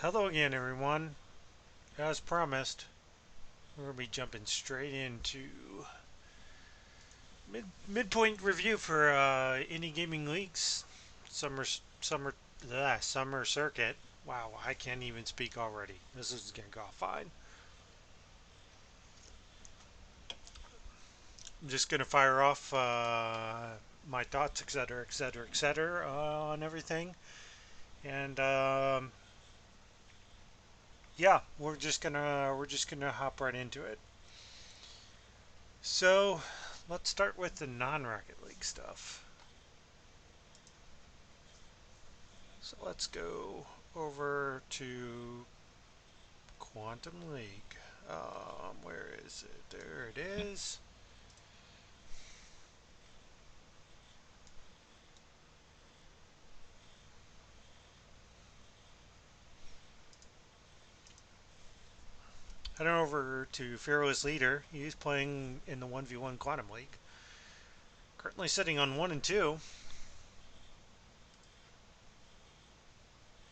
Hello again, everyone. As promised, we're going to be jumping straight into midpoint review for indie gaming leagues, summer summer summer circuit. Wow, I can't even speak already. This is gonna go fine. I'm just gonna fire off my thoughts, etc., etc., etc., on everything, and yeah, we're just gonna hop right into it. So, let's start with the non-Rocket League stuff. So let's go over to Quantum League. Where is it? There it is. Head over to Fearless Leader. He's playing in the 1v1 Quantum League. Currently sitting on 1 and 2.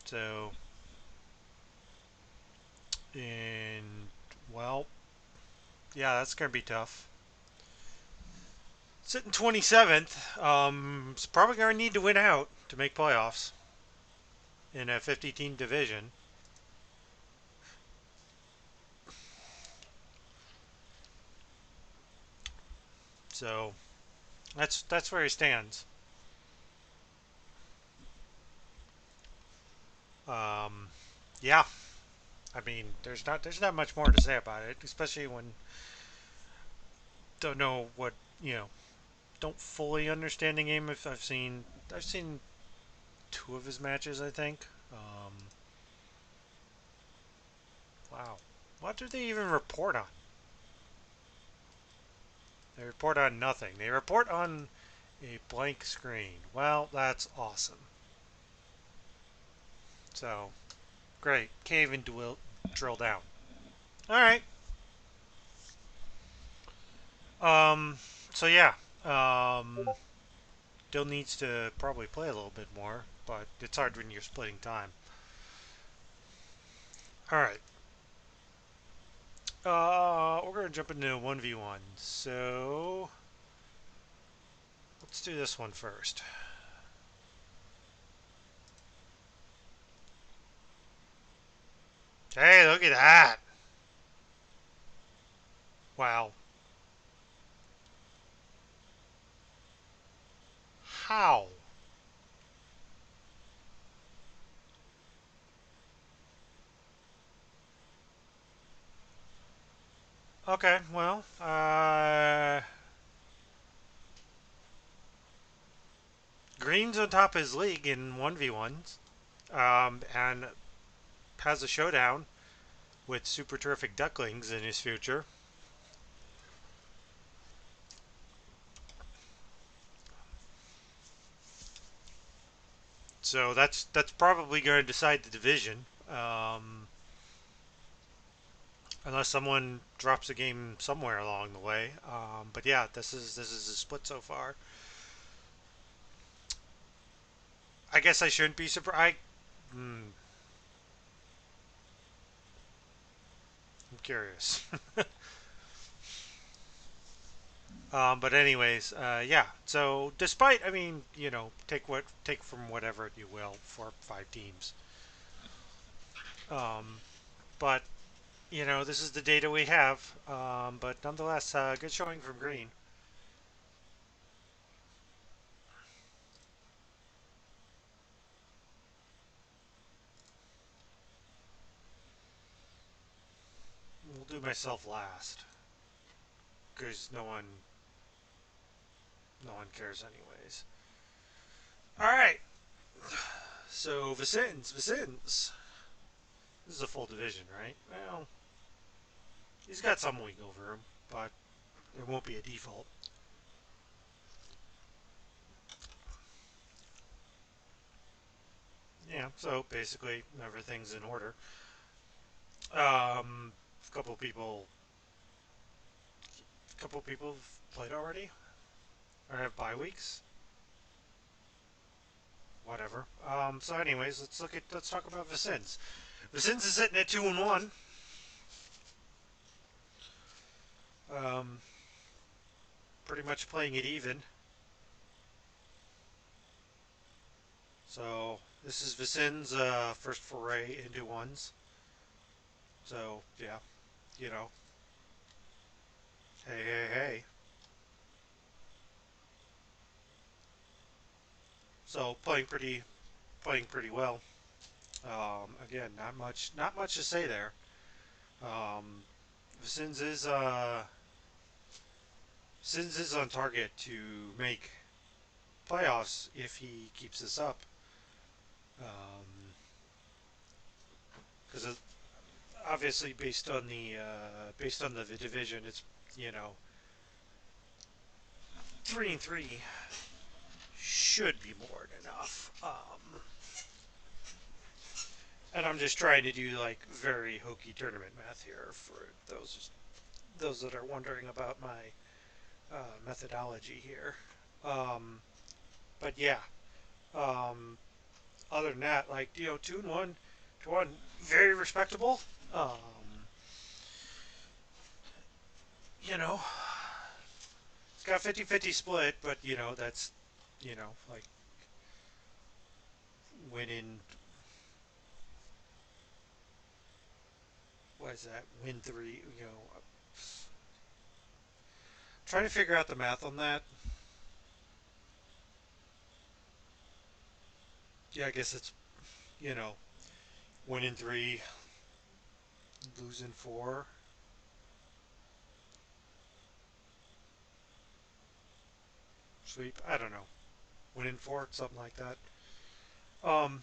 So, in, well, yeah, that's going to be tough. Sitting 27th. It's probably going to need to win out to make playoffs in a 50 team division. So, that's where he stands. Um, yeah, I mean, there's not much more to say about it, especially when don't know what don't fully understand the game. If I've seen two of his matches, I think. Wow, what do they even report on? They report on nothing. They report on a blank screen. Well, that's awesome. So great, cave and drill down. All right. Um. So yeah. Um. Still needs to probably play a little bit more, but it's hard when you're splitting time. All right. We're gonna jump into 1v1. So let's do this one first. Hey, look at that! Wow. How? Okay, well, Green's on top of his league in 1v1s, and has a showdown with Super Terrific Ducklings in his future. So that's probably going to decide the division, unless someone drops a game somewhere along the way. But yeah, this is a split so far. I guess I shouldn't be surprised. I'm curious. But anyways, yeah. So despite, I mean, take from whatever you will for 5 teams. Um, but this is the data we have. But nonetheless, good showing from Green. We'll do myself last because no one cares anyways. All right. So Vicens. This is a full division, right? Well, he's got some wiggle room, but it won't be a default. Yeah. So basically, everything's in order. A couple people have played already or have bye weeks. Whatever. So anyways, let's talk about Vicens. Vicens is sitting at 2-1. Um, Pretty much playing it even. So this is Vicens' first foray into ones. So yeah, you know, hey, hey, hey. So playing pretty well. Again, not much to say there. Um, Vicens is Sins is on target to make playoffs if he keeps this up. Because obviously, based on the division, it's you know 3-3 should be more than enough. And I'm just trying to do like very hokey tournament math here for those that are wondering about my methodology here. Um, but yeah, um, other than that, like 2-1 to 1, very respectable. Um, you know, it's got 50-50 split, but that's like winning. What is that? Win three. Trying to figure out the math on that. Yeah, I guess it's you know winning three, losing four, sweep. I don't know, winning four, something like that. Um,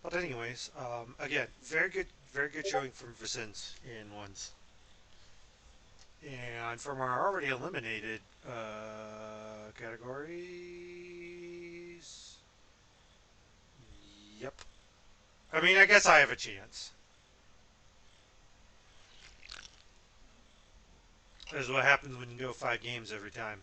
but anyways, again, very good showing from Vicens in ones. And from our already eliminated categories, yep. I mean, I guess I have a chance. This is what happens when you go 5 games every time.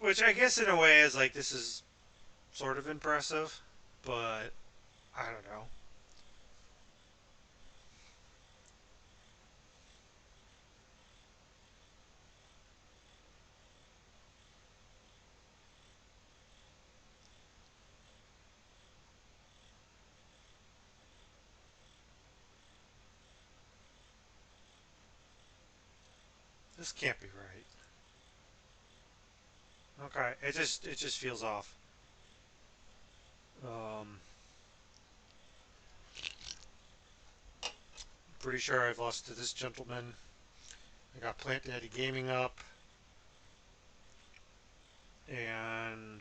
Which I guess in a way is like this is sort of impressive, but I don't know. This can't be right. Okay, it just feels off. Um, Pretty sure I've lost to this gentleman. I got Plant Daddy Gaming up, and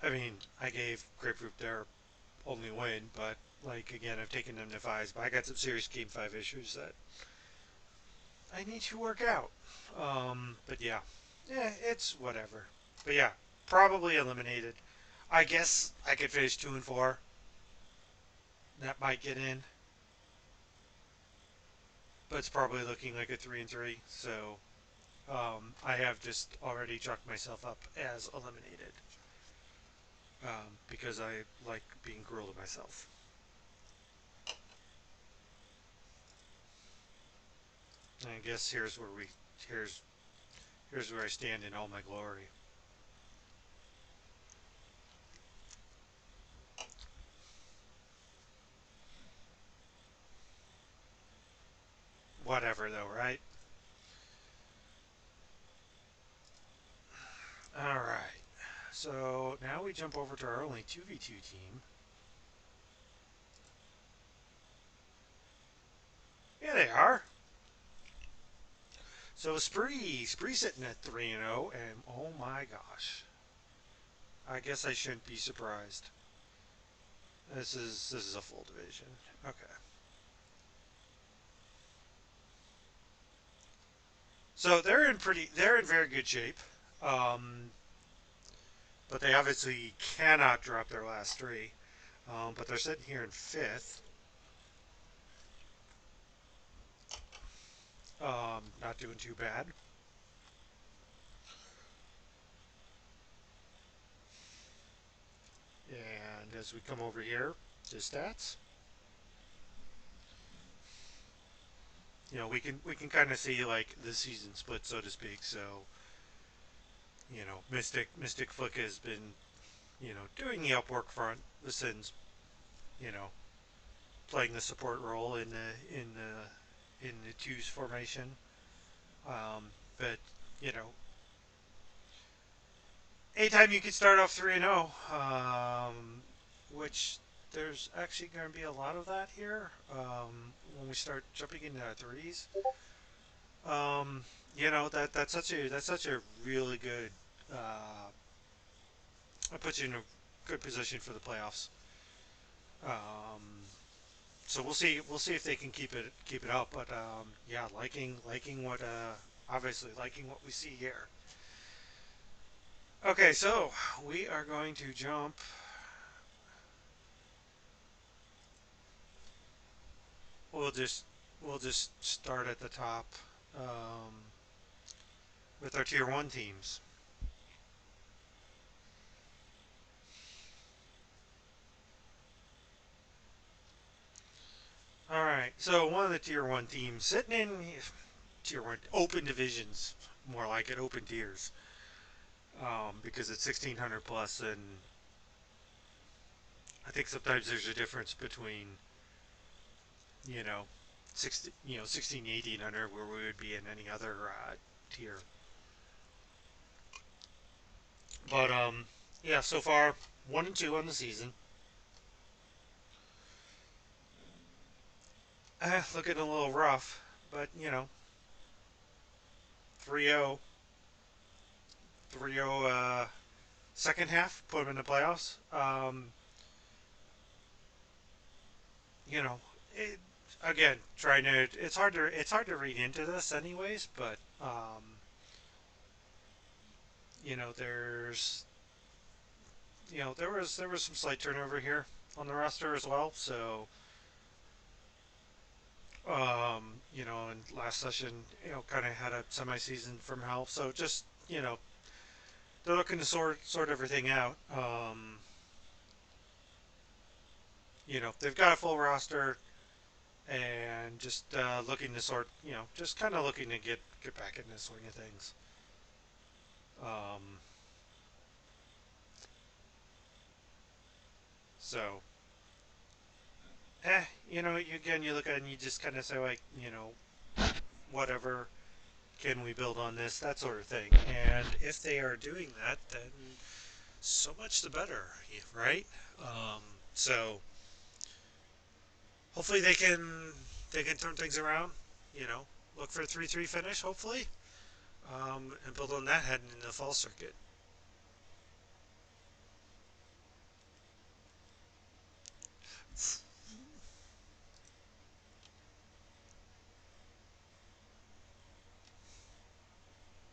I mean I gave Grapefruit their only win, but like again I've taken them to fives, but I got some serious game 5 issues that I need to work out. But yeah, it's whatever. But yeah, probably eliminated. I guess I could finish 2-4. That might get in, but it's probably looking like a 3-3. So I have just already chalked myself up as eliminated because I like being cruel to myself. And I guess here's here's where I stand in all my glory. Whatever though, right? All right. So now we jump over to our only 2v2 team. Yeah, they are. So Spree sitting at 3-0, and oh my gosh, I guess I shouldn't be surprised. This is a full division. Okay. So they're in very good shape. Um, but they obviously cannot drop their last three. But they're sitting here in fifth. Not doing too bad. And as we come over here to stats, we can kind of see like the season split, so to speak. So Mystic Flick has been doing the upwork front since you know playing the support role in the twos formation. But you know, anytime you can start off 3-0, which there's actually going to be a lot of that here when we start jumping into threes. Um, that's such a really good. It puts you in a good position for the playoffs. Um, so we'll see if they can keep it up. But yeah, liking what obviously liking what we see here. Okay, so we are going to jump. We'll just we'll just start at the top um, with our tier one teams. All right, so one of the tier one teams sitting in tier one open divisions, more like it open tiers, because it's 1600 plus, and I think sometimes there's a difference between you know 16 1800 where we would be in any other tier. But yeah, so far 1-2 on the season. Looking a little rough, but 3-0, 3-0 second half, put them in the playoffs. You know, it, again, trying to it's hard to read into this anyways, but there's there was some slight turnover here on the roster as well. So in last session, kind of had a semi-season from hell. So just they're looking to sort everything out. They've got a full roster and just looking to just kind of looking to get back in the swing of things. Um, so, again, you look at it and you just kind of say like, whatever, can we build on this, that sort of thing. And if they are doing that, then so much the better, right? Um, so hopefully they can turn things around. You know, look for a 3-3 finish, hopefully, and build on that heading into the fall circuit.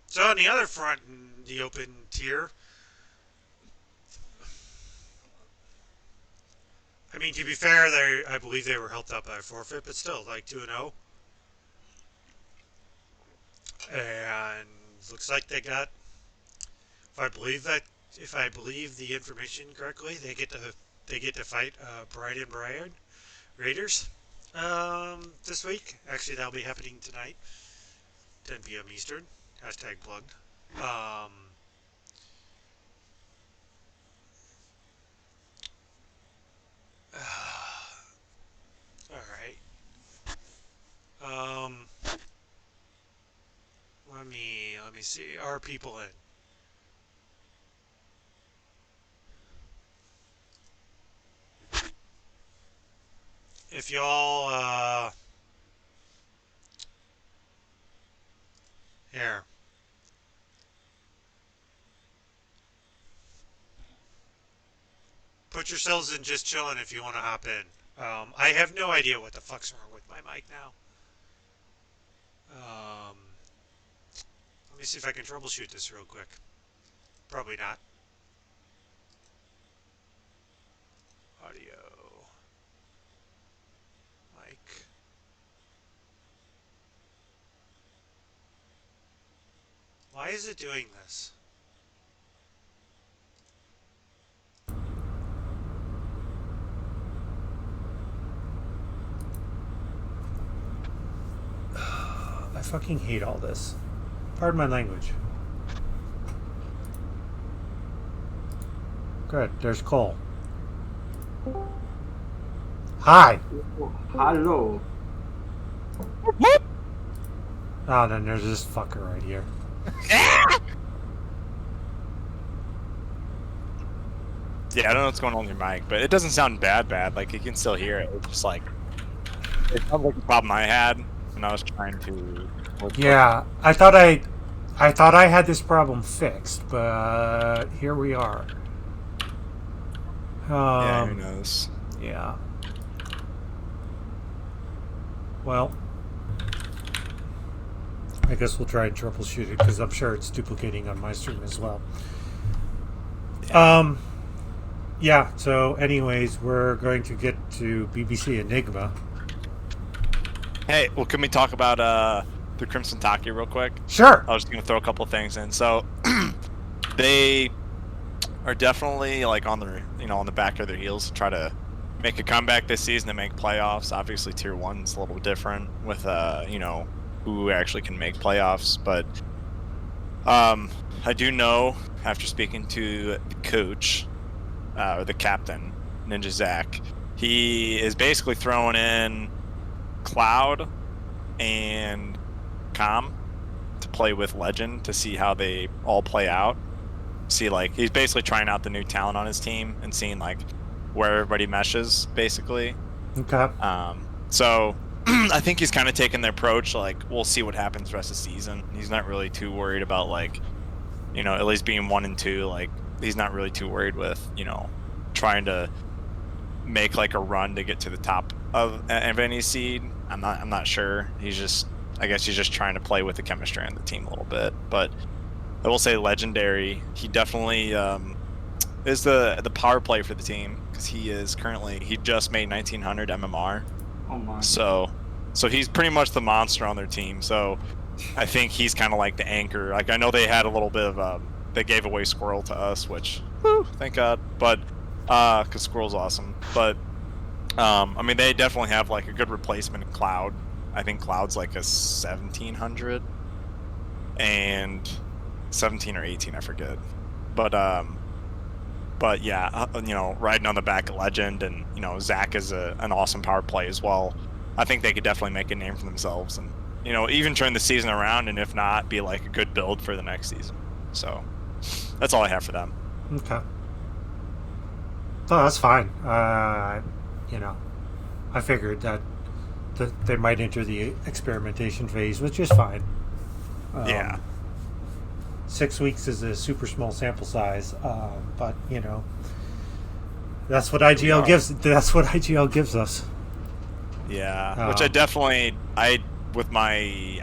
So on the other front, in the open tier, I mean, to be fair, I believe they were helped out by a forfeit, but still, like 2-0, and looks like they got. If I believe that, if I believe the information correctly, they get to fight Brian and Brian Raiders this week. Actually, that'll be happening tonight, 10 p.m. Eastern. Hashtag plugged. Um, all right. Um, let me see. Are people in? If y'all here, put yourselves in just chilling if you want to hop in. I have no idea what the fuck's wrong with my mic now. Let me see if I can troubleshoot this real quick. Probably not. Audio, mic. Why is it doing this? I fucking hate all this. Pardon my language. Good, there's Cole. Hi! Hello. Oh, then there's this fucker right here. Yeah, I don't know what's going on with your mic, but it doesn't sound bad. Like, you can still hear it. It's just like, it sounds like the problem I had when I was trying to... Yeah, I thought I had this problem fixed, but here we are. Yeah, who knows? Yeah. Well, I guess we'll try and troubleshoot it because I'm sure it's duplicating on my stream as well. Yeah. Yeah, so anyways, we're going to get to BBC Enigma. Hey, well, can we talk about the Crimson Taki real quick? Sure. I was just going to throw a couple of things in. So, they are definitely, like, on the back of their heels to try to make a comeback this season and make playoffs. Obviously, Tier 1's a little different with, who actually can make playoffs. But I do know, after speaking to the coach, or the captain, Ninja Zach, he is basically throwing in Cloud and Com to play with Legend to see how they all play out. See, like, he's basically trying out the new talent on his team and seeing, like, where everybody meshes, basically. Okay. So I think he's kind of taking the approach, like, we'll see what happens the rest of the season. He's not really too worried about, like, at least being 1 and 2. Like, he's not really too worried with, trying to make, like, a run to get to the top of any seed. I'm not sure. I guess he's just trying to play with the chemistry on the team a little bit. But I will say Legendary, he definitely is the power play for the team, because he just made 1900 MMR. Oh my. So he's pretty much the monster on their team. So I think he's kind of like the anchor. Like, I know they had a little bit of they gave away Squirrel to us, which, whew, thank God. But because Squirrel's awesome. But I mean, they definitely have like a good replacement in Cloud. I think Cloud's like a 1700 and 17 or 18, I forget. But yeah, riding on the back of Legend, and Zach is an awesome power play as well. I think they could definitely make a name for themselves, and even turn the season around, and if not, be like a good build for the next season. So that's all I have for them. Okay. Oh, that's fine. I figured that they might enter the experimentation phase, which is fine. Yeah. 6 weeks is a super small sample size, but that's what IGL gives. That's what IGL gives us. Yeah, which I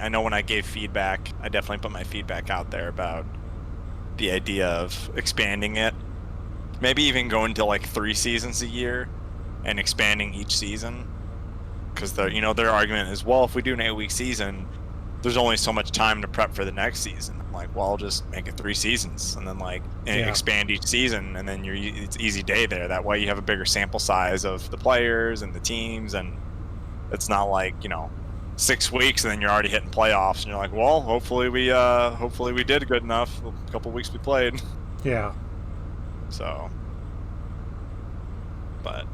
know when I gave feedback, I definitely put my feedback out there about the idea of expanding it, maybe even going to like 3 seasons a year and expanding each season, because their argument is, well, if we do an 8-week season, there's only so much time to prep for the next season. I'm like, well, I'll just make it 3 seasons and then expand each season, and then it's easy day there. That way you have a bigger sample size of the players and the teams, and it's not like 6 weeks and then you're already hitting playoffs and you're like, well, hopefully we did good enough a couple weeks we played. Yeah. So, but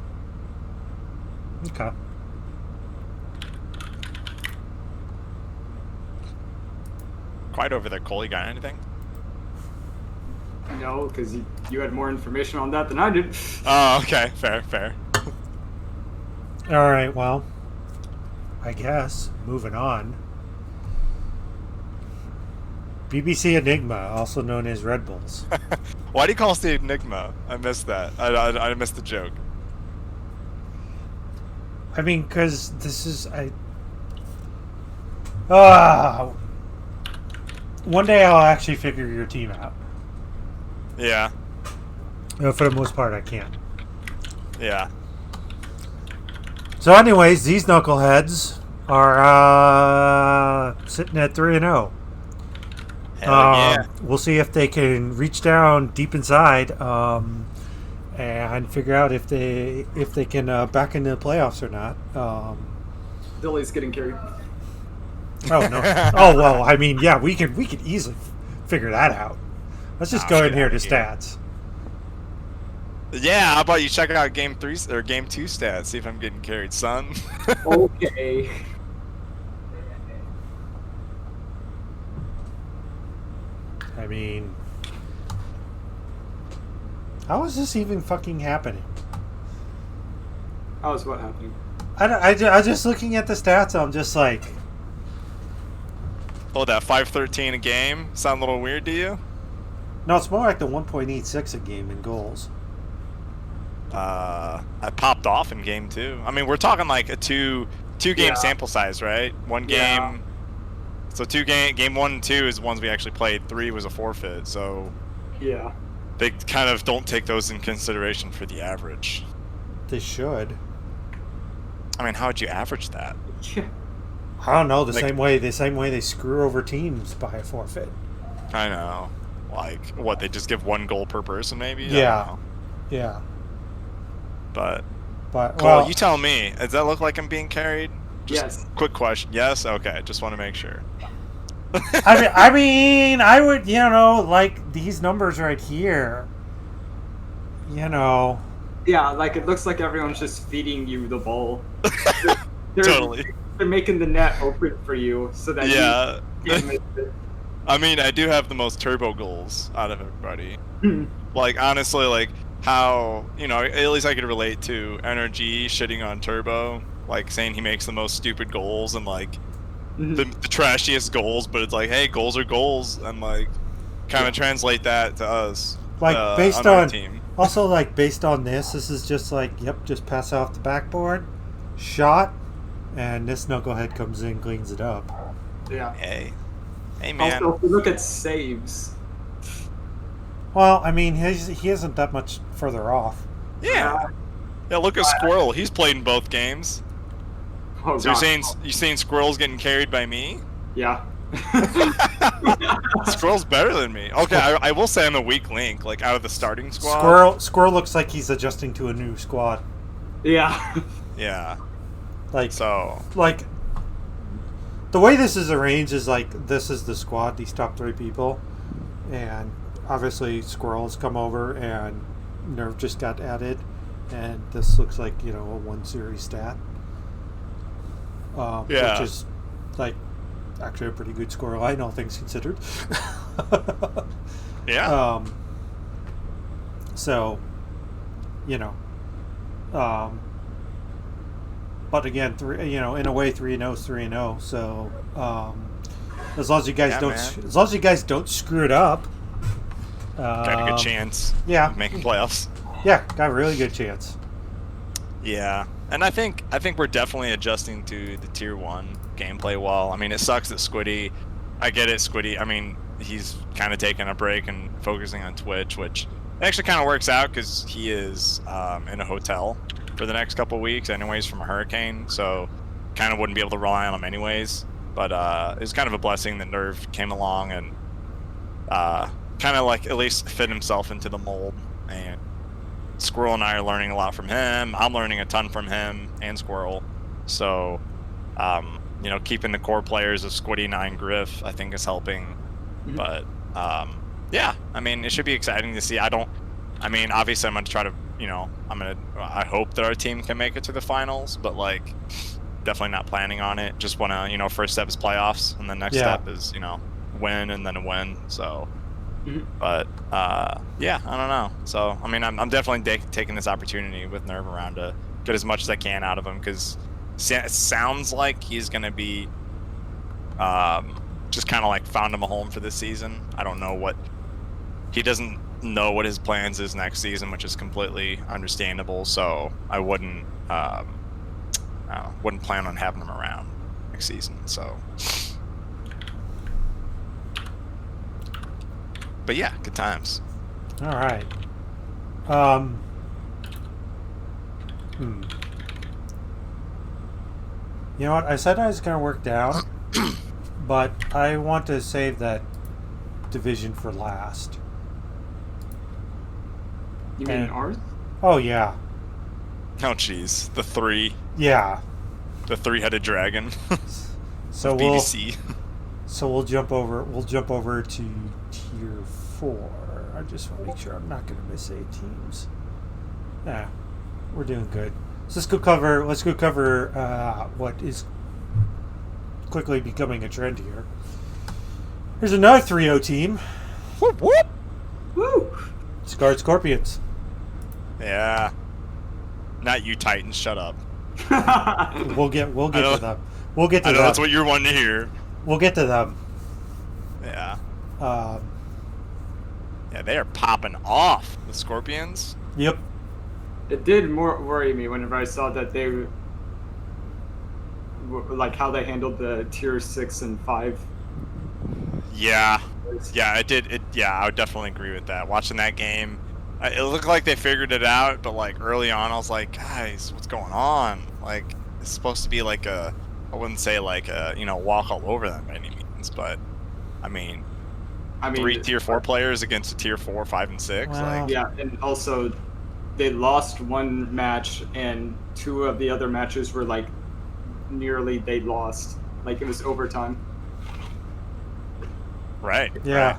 okay. Quiet over there, Cole. You got anything? No, because you had more information on that than I did. Oh, okay. Fair. All right. Well, I guess moving on. BBC Enigma, also known as Red Bulls. Why do you call us the Enigma? I missed that. I missed the joke. I mean, because this is one day I'll actually figure your team out. Yeah. For the most part, I can't. Yeah. So, anyways, these knuckleheads are sitting at 3-0. Hell yeah. We'll see if they can reach down deep inside and figure out if they can back into the playoffs or not. Dilly's getting carried. Oh no! Oh well, I mean, yeah, we could easily figure that out. Let's just Oh, go get in here outta to here. stats. Yeah, how about you check out game 3 or game 2 stats? See if I'm getting carried, son. Okay. I mean, how is this even fucking happening? How's what happening? I just looking at the stats. I'm just like, Oh, that 513 a game sound a little weird to you? no, it's more like the 1.86 a game in goals. I popped off in game 2. I mean, we're talking like a two game Yeah. sample size, right? One Yeah. game. So game 1 and 2 is the ones we actually played. 3 was a forfeit, so Yeah. they kind of don't take those in consideration for the average. They should. I mean, how would you average that? Yeah. I don't know. The Like- same way they screw over teams by a forfeit. I know. Like, what, they just give 1 goal per person, maybe? I don't Yeah. know. Yeah, But, but Cole, well, you tell me. Does that look like I'm being carried? Just Yes. quick question. Yes? Okay, just want to make sure. I mean, I would, like these numbers right here. Yeah, like it looks like everyone's just feeding you the ball. They're, Totally. They're making the net open for you so that Yeah. you can't miss it. I mean, I do have the most turbo goals out of everybody. Like, honestly, like, how, at least I could relate to NRG shitting on Turbo, like, saying he makes the most stupid goals and, like, the trashiest goals, but it's like, hey, goals are goals, and, like, kind of translate that to us. Like, based our on team. also like based on this is just like, yep, just pass off the backboard, shot, and this knucklehead comes in, cleans it up. Yeah. Hey, man. Also, if you look at saves. Well, I mean, he isn't that much further off. Yeah. Yeah, look at Squirrel. He's played in both games. Oh, So God. you're saying Squirrel's getting carried by me? Yeah. Squirrel's better than me. Okay, I will say I'm a weak link, like out of the starting squad. Squirrel looks like he's adjusting to a new squad. Yeah. Yeah. Like So like the way this is arranged is like this is the squad, these top 3 people, and obviously Squirrel's come over and Nerve just got added, and this looks like a 1 series stat, Yeah. which is like actually a pretty good score line, all things considered. yeah. So, but again, in a way, 3-0 is 3-0. So, as long as you guys Yeah, don't, man. as long as you guys don't screw it up, Got a good chance. yeah. Of making playoffs. Yeah, got a really good chance. Yeah. And I think we're definitely adjusting to the tier 1 gameplay well. I mean, it sucks that Squiddy, I get it, Squiddy, I mean, he's kind of taking a break and focusing on Twitch, which actually kind of works out because he is in a hotel for the next couple weeks anyways from a hurricane, so kind of wouldn't be able to rely on him anyways. But it's kind of a blessing that Nerve came along and kind of like at least fit himself into the mold, and Squirrel and I are learning a lot from him. I'm learning a ton from him and Squirrel. So, keeping the core players of Squiddy, 9, Griff, I think is helping. Mhm. But, yeah, I mean, it should be exciting to see. Obviously I'm going to try to, I hope that our team can make it to the finals, but, like, definitely not planning on it. Just want to, first step is playoffs, and the next Yeah. step is, win and then a win. So, Mhm. but yeah, I don't know. So I mean, I'm definitely taking this opportunity with Nerve around to get as much as I can out of him, because it sounds like he's gonna be just kind of like found him a home for this season. I don't know what he doesn't know what his plans is next season, which is completely understandable. So I wouldn't plan on having him around next season. So. But yeah, good times. All right. You know what? I said I was going to work down, but I want to save that division for last. You mean And- ours? Oh yeah, Oh jeez, the yeah. three-headed dragon. So BBC. we'll jump over. We'll jump over to tier 4. I just want to make sure I'm not going to miss any teams. Yeah, we're doing good. So let's go cover. What is quickly becoming a trend here. Here's another 3-0 team. Whoop whoop. Woo! Scarred Scorpions. Yeah. Not you, Titans. Shut up. We'll get I know- to them. We'll get to I know them. that's what you're wanting to hear. We'll get to them. Yeah. Um, Yeah, they are popping off, the Scorpions. yep. It did more worry me whenever I saw that they like how they handled the tier 6 and 5. Yeah. Yeah, it did. Yeah, I would definitely agree with that. Watching that game, it looked like they figured it out, but like early on, I was like, guys, what's going on? Like, it's supposed to be like I wouldn't say like walk all over them by any means, but I mean, I mean, 3 tier 4 players against a tier 4, 5, and 6. Wow. Like, yeah, and also they lost one match, and 2 of the other matches were like nearly they lost. Like it was overtime. right. Yeah. right.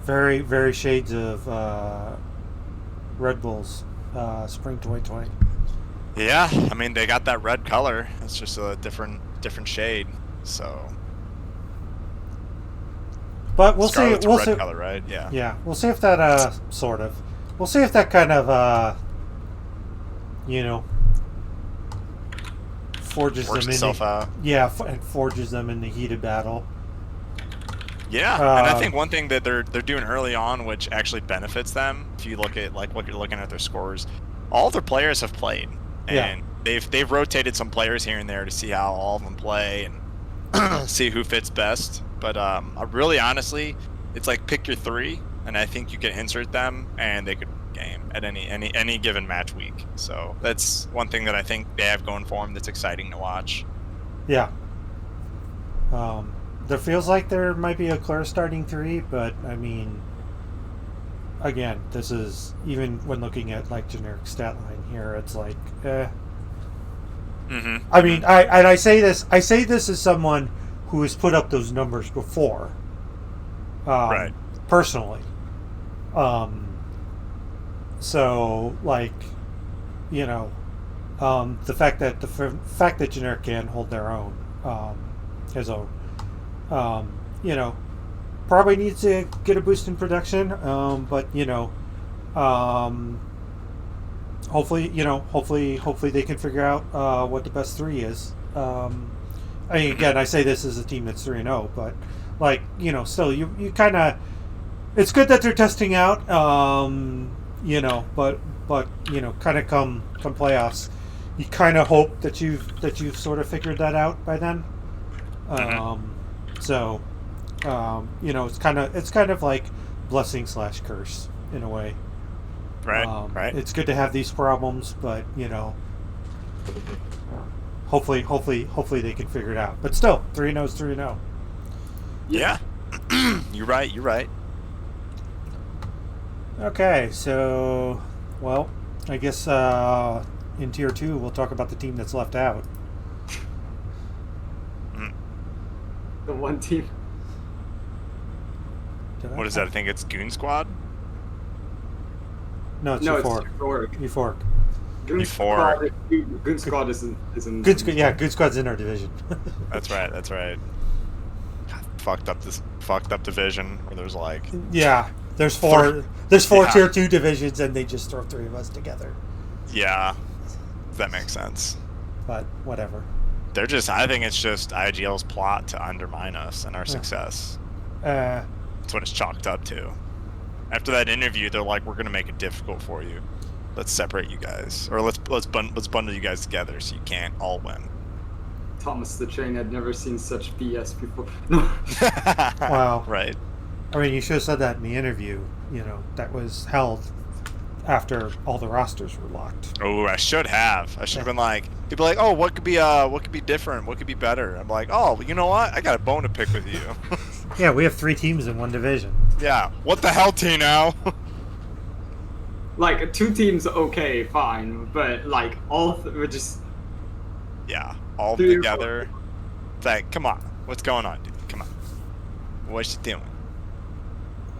Very, very shades of Red Bulls spring 2020. Yeah, I mean they got that red color. It's just a different shade. So But we'll see. Scarlet's We'll red see. color, right? Yeah. Yeah, we'll see if that sort of. We'll see if that kind of forges Works them itself in. out. Yeah, and forges them in the heated battle. Yeah, and I Uh, think one thing that they're doing early on, which actually benefits them, if you look at like what you're looking at their scores, all their players have played, and they've rotated some players here and there to see how all of them play and see who fits best. But really, honestly, it's like pick your 3, and I think you can insert them, and they could game at any given match week. So that's one thing that I think they have going for them that's exciting to watch. Yeah. There feels like there might be a clear starting 3, but I mean, again, this is even when looking at like generic stat line here, it's like, Mm-hmm. I mean, I say this as someone who has put up those numbers before, Right. personally. So like, the fact that generic can hold their own, his own, probably needs to get a boost in production. But hopefully they can figure out what the best 3 is. I mean, again, I say this as a team that's 3-0, but like, still you kind of, it's good that they're testing out, but kind of come playoffs, you kind of hope that you've sort of figured that out by then. So it's kind of like blessing / curse in a way. Right. Right. It's good to have these problems, but hopefully they can figure it out. But still, 3-0 is 3-0. Yeah. You're right. Okay, so I guess in tier 2 we'll talk about the team that's left out. The one team. What is that? I think it's Goon Squad. No, it's No, Euphoric. it's Euphoric. Euphoric. Goon Euphoric. Squad, Goon Squad isn't. Good Squad's in our division. That's right. God, fucked up division where there's like Yeah, there's four Yeah. tier 2 divisions, and they just throw 3 of us together. yeah, that makes sense. But whatever. I think it's just IGL's plot to undermine us and our success. That's what it's chalked up to. After that interview, they're like, "We're gonna make it difficult for you. Let's separate you guys, or let's bundle you guys together so you can't all win." Thomas the Train had never seen such BS before. No. Wow. Right. I mean, you should have said that in the interview. That was held after all the rosters were locked. Oh, I should have been like, people are like, "Oh, what could be different? What could be better?" I'm like, "Oh, you know what? I got a bone to pick with you." Yeah, we have 3 teams in one division. Yeah. What the hell, Tino? Like 2 teams, okay, fine, but like we're just Yeah. All 3 or 4. together. It's like, come on. What's going on, dude? Come on. What you doing?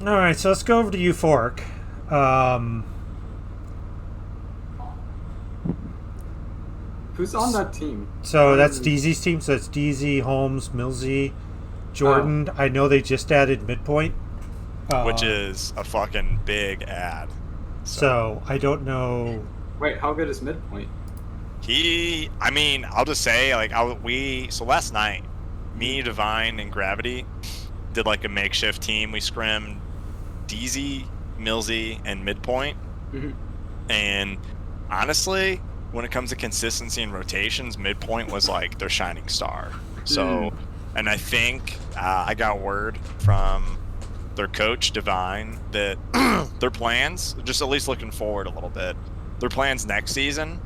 All right, so let's go over to Euphoric. Who's on that team? So that's DZ's team. So it's DZ, Holmes, Millsy, Jordan. I know they just added Midpoint. Which is a fucking big ad. So I don't know. Wait, how good is Midpoint? I mean, I'll just say, like, so last night, me, Divine, and Gravity did like a makeshift team. We scrimmed DZ, Millsy, and Midpoint. Mhm. And honestly, when it comes to consistency and rotations, Midpoint was like their shining star. So, and I think I got word from their coach, Divine, that their plans, just at least looking forward a little bit, their plans next season,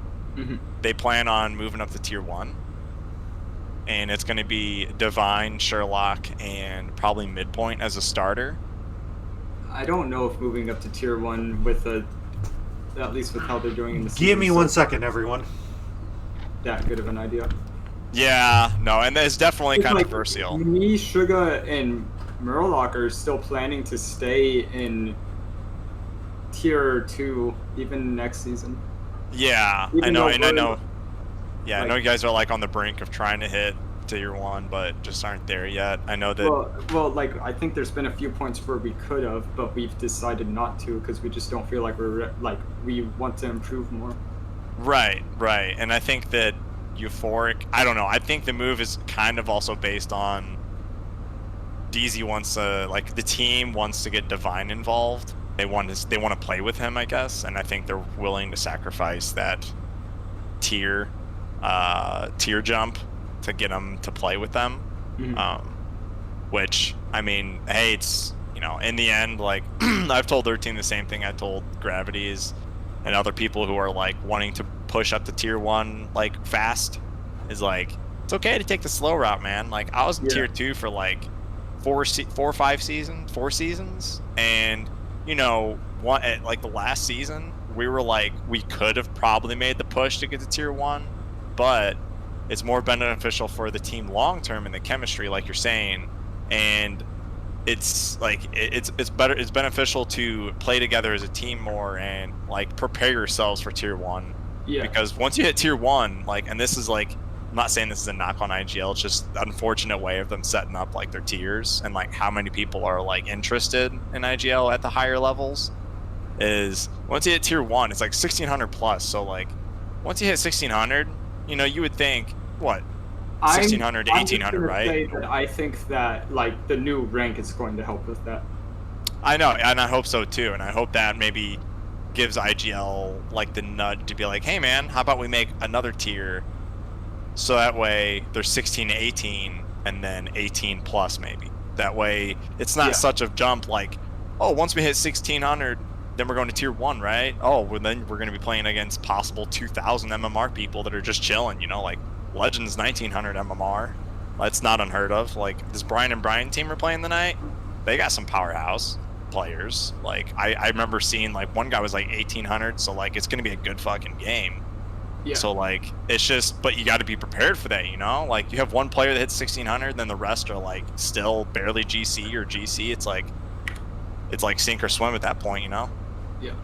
they plan on moving up to Tier 1. And it's going to be Divine, Sherlock, and probably Midpoint as a starter. I don't know if moving up to Tier 1 with at least with how they're doing in the season. Give me 1 second, everyone. That good of an idea. Yeah, no, and it's definitely It's controversial. Like, me, Suga, and Murloc are still planning to stay in Tier 2 even next season. Yeah, Even I know, though and I we're, know. Yeah, like- I know you guys are like on the brink of trying to hit Tier 1, but just aren't there yet. I know that. Well, like I think there's been a few points where we could have, but we've decided not to because we just don't feel like we want to improve more. Right, and I think that Euphoric. I don't know. I think the move is kind of also based on DZ wants to, like, the team wants to get Divine involved. They want to play with him, I guess, and I think they're willing to sacrifice that tier jump to get him to play with them. Which, I mean, hey, it's, in the end, like, I've told their team the same thing I told Gravity's and other people who are like wanting to push up to Tier 1 like fast, is like, it's okay to take the slow route, man. Like, I was in Tier 2 for like 4 or 5 seasons, 4 seasons, and like the last season we were like, we could have probably made the push to get to Tier 1, but it's more beneficial for the team long term in the chemistry, like you're saying, and it's like it's beneficial to play together as a team more and like prepare yourselves for Tier 1. Yeah. Because once you hit Tier 1, like, and this is like, I'm not saying this is a knock on IGL, it's just an unfortunate way of them setting up like their tiers and like how many people are like interested in IGL at the higher levels. Is once you hit Tier 1, it's like 1600 plus. So like once you hit 1600, you would think, what, 1600 to 1800, right? Say that I think that like the new rank is going to help with that. I know, and I hope so too, and I hope that maybe gives IGL like the nudge to be like, hey man, how about we make another tier, so that way there's 16 to 18 and then 18 plus maybe. That way it's not such a jump like, oh, once we hit 1600, then we're going to Tier 1, right? Oh, well, then we're going to be playing against possible 2000 MMR people that are just chilling, like Legends 1900 MMR. That's not unheard of. Like, this Brian and Brian team are playing tonight, they got some powerhouse players. Like, I remember seeing like one guy was like 1800, so like it's gonna be a good fucking game. Yeah. So like it's just, but you got to be prepared for that, like you have one player that hits 1600, then the rest are like still barely GC or GC. It's like sink or swim at that point. Yeah.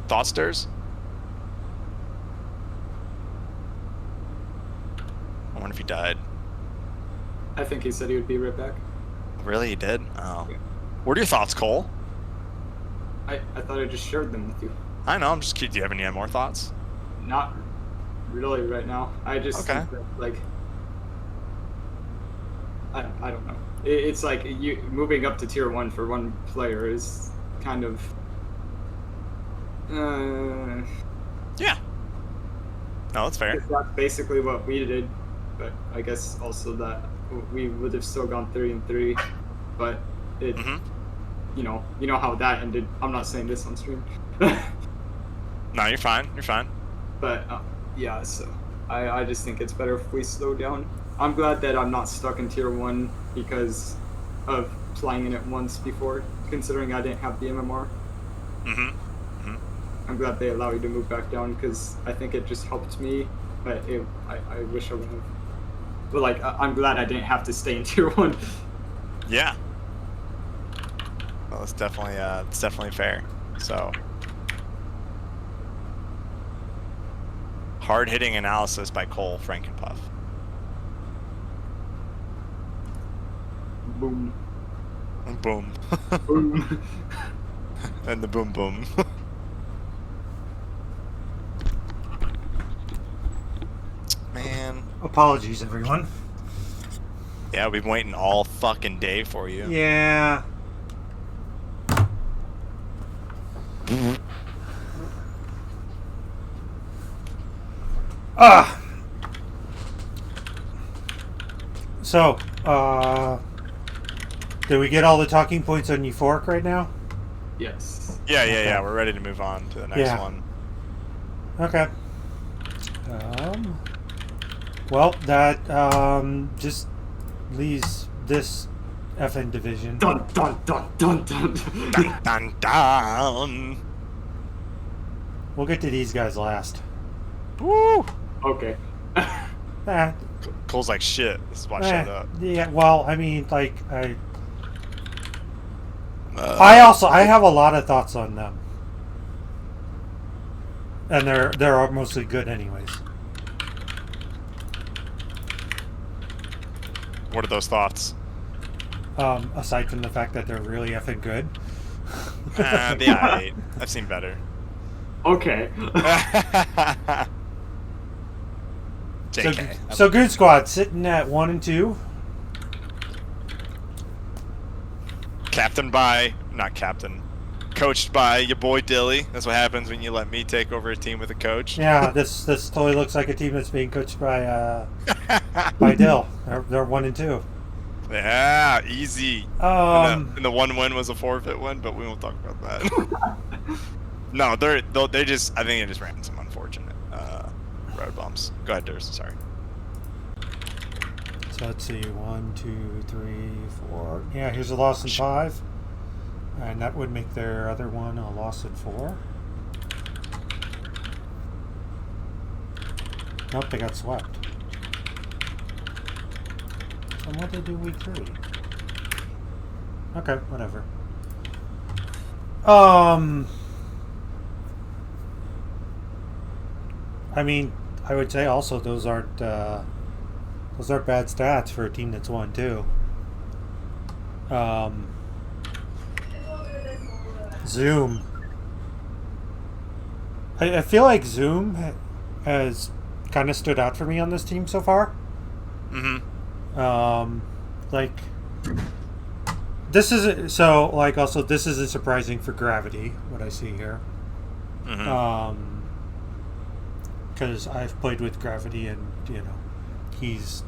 Thoughts, Stirs? I wonder if he died. I think he said he would be right back. Really, he did? Oh. Yeah. What are your thoughts, Cole? I thought I just shared them with you. I know, I'm just kidding. Do you have any more thoughts? Not really right now. I just Okay. think that, like, I don't know. It's like you moving up to Tier 1 for one player is kind of Yeah. No, that's fair. that's basically what we did, but I guess also that we would have still gone 3-3, but it you know how that ended. I'm not saying this on stream. No, you're fine. You're fine. But yeah, so I just think it's better if we slow down. I'm glad that I'm not stuck in tier 1 because of flying in it once before, considering I didn't have the MMR. I'm glad they allow you to move back down because I think it just helped me, but I wish I would have. But like, I'm glad I didn't have to stay in tier 1. Yeah. Well, it's definitely fair. So, hard-hitting analysis by Cole Frankenpuff. Boom. Boom. Boom. And the boom boom. Man. Apologies, everyone. Yeah, we've been waiting all fucking day for you. Yeah. So, did we get all the talking points on Euphoric right now? Yes. Yeah. We're ready to move on to the next one. Okay. Well, that just leaves this FN division. Dun dun dun dun dun. Dun dun dun. We'll get to these guys last. Woo! Okay. Cole's like shit. This is why shut up. Yeah. Well, I mean, like I have a lot of thoughts on them, and they're mostly good anyways. What are those thoughts? Aside from the fact that they're really effing good. Yeah, I've seen better. Okay. JK. So Good Squad sitting at 1 and 2. Coached by your boy Dilly. That's what happens when you let me take over a team with a coach. Yeah, this totally looks like a team that's being coached by Dill. They're 1 and 2. Yeah, easy. And the one win was a forfeit win, but we won't talk about that. No, they just, I think they just ran some unfortunate road bumps. Go ahead, Durs. Sorry. So let's see, 1, 2, 3, 4. Yeah, here's a loss in 5, and that would make their other one a loss in 4. Nope, they got swept. And what they do week 3? Okay, whatever. I mean, I would say also those aren't bad stats for a team that's 1-2. Zoom. I feel like Zoom has kind of stood out for me on this team so far. Like this is so like also this isn't surprising for Gravity what I see here. Because I've played with Gravity and he's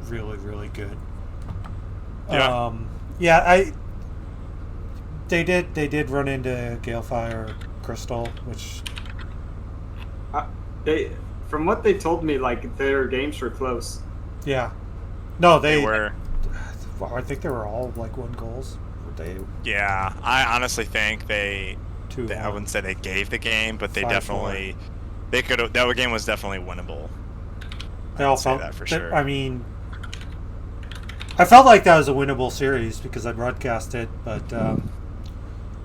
really good. Yeah. They did run into Galefire Crystal, which from what they told me, like their games were close. Yeah. No, they were. Well, I think they were all like 1 goals. Yeah, I honestly think I 2-1. wouldn't say they gave the game, but they 5-4. definitely they could. That game was definitely winnable. They all say felt that for sure. I mean, I felt like that was a winnable series because I broadcast it, but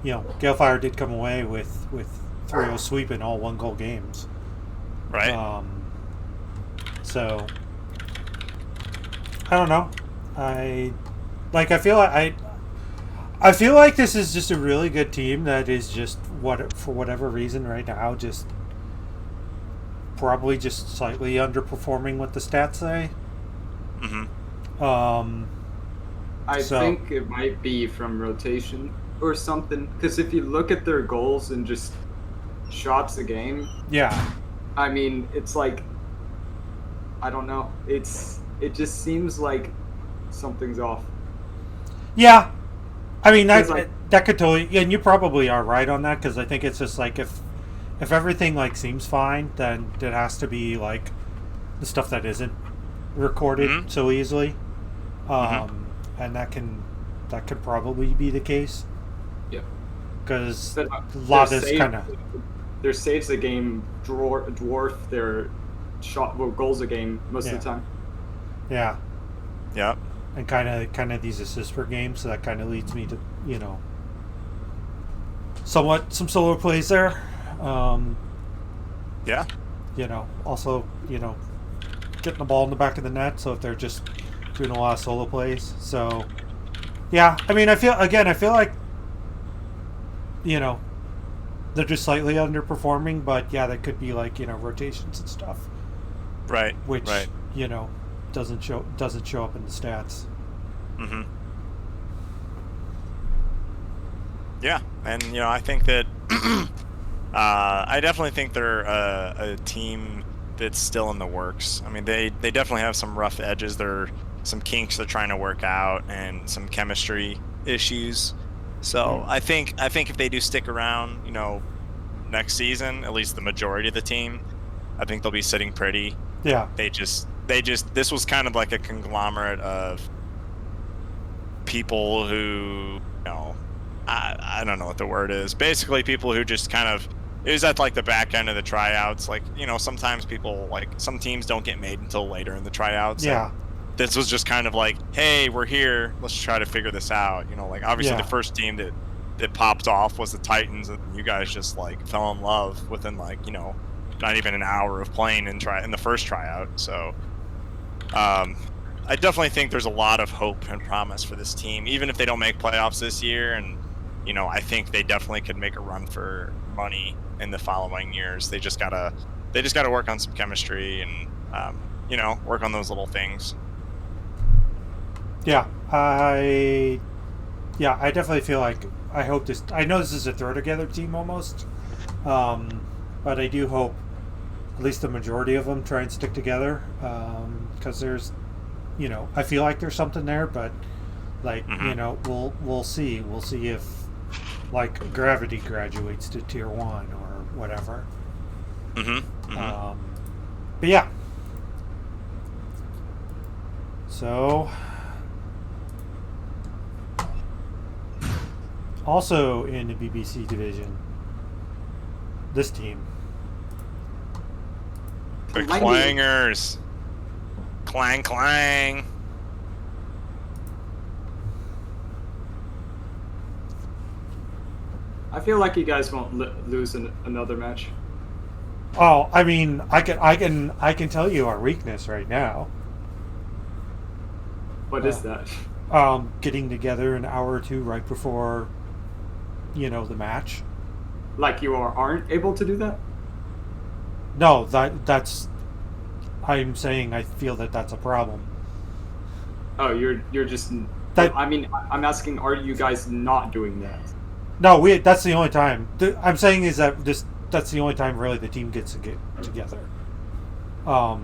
Galefire did come away with 3-0 sweep in all 1-goal games. Right. So I don't know. I feel like this is just a really good team that is just for whatever reason right now just probably just slightly underperforming what the stats say. I think it might be from rotation or something. Because if you look at their goals and just shots a game, yeah, I mean it's like I don't know. It just seems like something's off. Yeah, I mean that like, that could totally. Yeah, and you probably are right on that because I think it's just like if everything like seems fine, then it has to be like the stuff that isn't recorded so easily, and that can probably be the case. Yeah. Because a lot of this kind of their saves a game dwarf their goals a game most of the time. Yeah. Yeah. And kind of these assists per game, so that kind of leads me to somewhat some solo plays there. Yeah. Also getting the ball in the back of the net. So if they're just doing a lot of solo plays, so yeah. I mean, I feel like they're just slightly underperforming, but yeah, that could be like rotations and stuff, right? Which right. Doesn't show up in the stats. Mm-hmm. Yeah, and I think that I definitely think they're a team that's still in the works. I mean, they definitely have some rough edges. There are some kinks they're trying to work out and some chemistry issues. So I think if they do stick around, next season, at least the majority of the team, I think they'll be sitting pretty. Yeah. This was kind of like a conglomerate of people who, I don't know what the word is. Basically, people who just kind of, it was at like the back end of the tryouts. Like, sometimes people, like, some teams don't get made until later in the tryouts. Yeah. This was just kind of like, hey, we're here. Let's try to figure this out. Like, obviously the first team that popped off was the Titans, and you guys just like fell in love within like, not even an hour of playing in the first tryout. So I definitely think there's a lot of hope and promise for this team, even if they don't make playoffs this year. And I think they definitely could make a run for money in the following years. They just gotta work on some chemistry and work on those little things. Yeah, I definitely feel like I know this is a throw together team almost, but I do hope at least the majority of them try and stick together, because there's, I feel like there's something there, but like, we'll see if like Gravity graduates to tier 1 or whatever. But yeah, so also in the BBC division, this team, the Clangers, clang. I feel like you guys won't lose another match. Oh, I mean, I can tell you our weakness right now. What is that? Getting together an hour or two right before, the match. Like you aren't able to do that? No, that's. I'm saying I feel that's a problem. Oh, you're just. I mean, I'm asking, are you guys not doing that? No, that's the only time. I'm saying is that that's the only time really the team gets to get together. I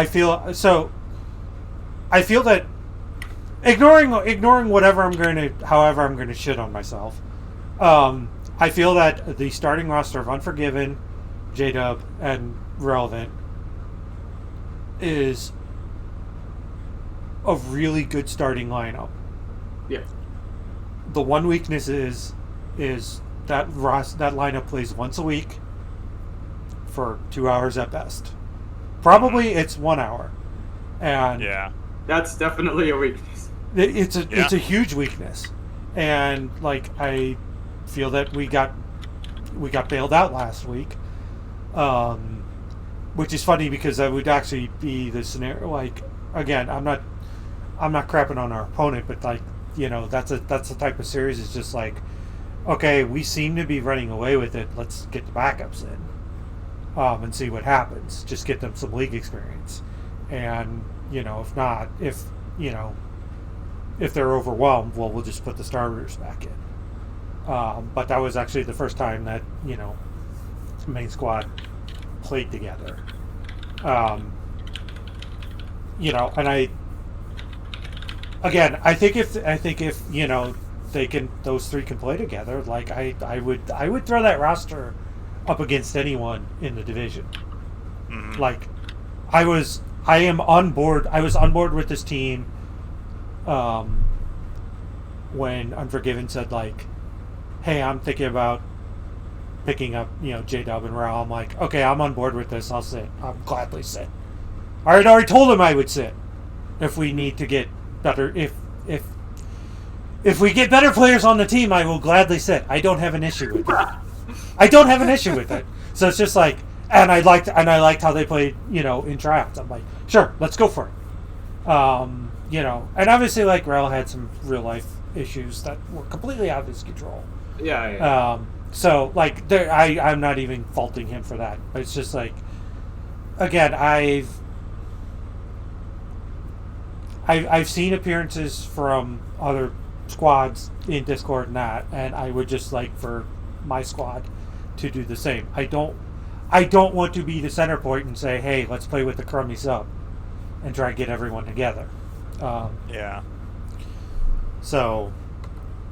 feel that ignoring however I'm going to shit on myself. I feel that the starting roster of Unforgiven, J-Dub, and Relevant is a really good starting lineup. Yeah. The one weakness is that that lineup plays once a week for 2 hours at best. Probably it's 1 hour, and yeah, that's definitely a weakness. It's a huge weakness, and like I feel that we got bailed out last week, which is funny because that would actually be the scenario. Like, again, I'm not crapping on our opponent, but like, that's the type of series. It's just like, okay, we seem to be running away with it. Let's get the backups in, and see what happens. Just get them some league experience, and if not, if they're overwhelmed, well, we'll just put the starters back in. But that was actually the first time that main squad played together. And I think if those three can play together, like I would throw that roster up against anyone in the division. Mm-hmm. Like I was I am on board. I was on board with this team when Unforgiven said, like, hey, I'm thinking about picking up, J-Dub and Raul. I'm like, okay, I'm on board with this. I'll sit. I'll gladly sit. I had already told him I would sit if we need to get better. If we get better players on the team, I will gladly sit. I don't have an issue with it. I don't have an issue with it. So it's just like, and I liked how they played, in drafts. I'm like, sure, let's go for it. And obviously, like, Raul had some real life issues that were completely out of his control. Yeah. So, like, I'm not even faulting him for that. But it's just like, again, I've seen appearances from other squads in Discord and that, and I would just like for my squad to do the same. I don't want to be the center point and say, hey, let's play with the crummy sub and try to get everyone together. Yeah. So,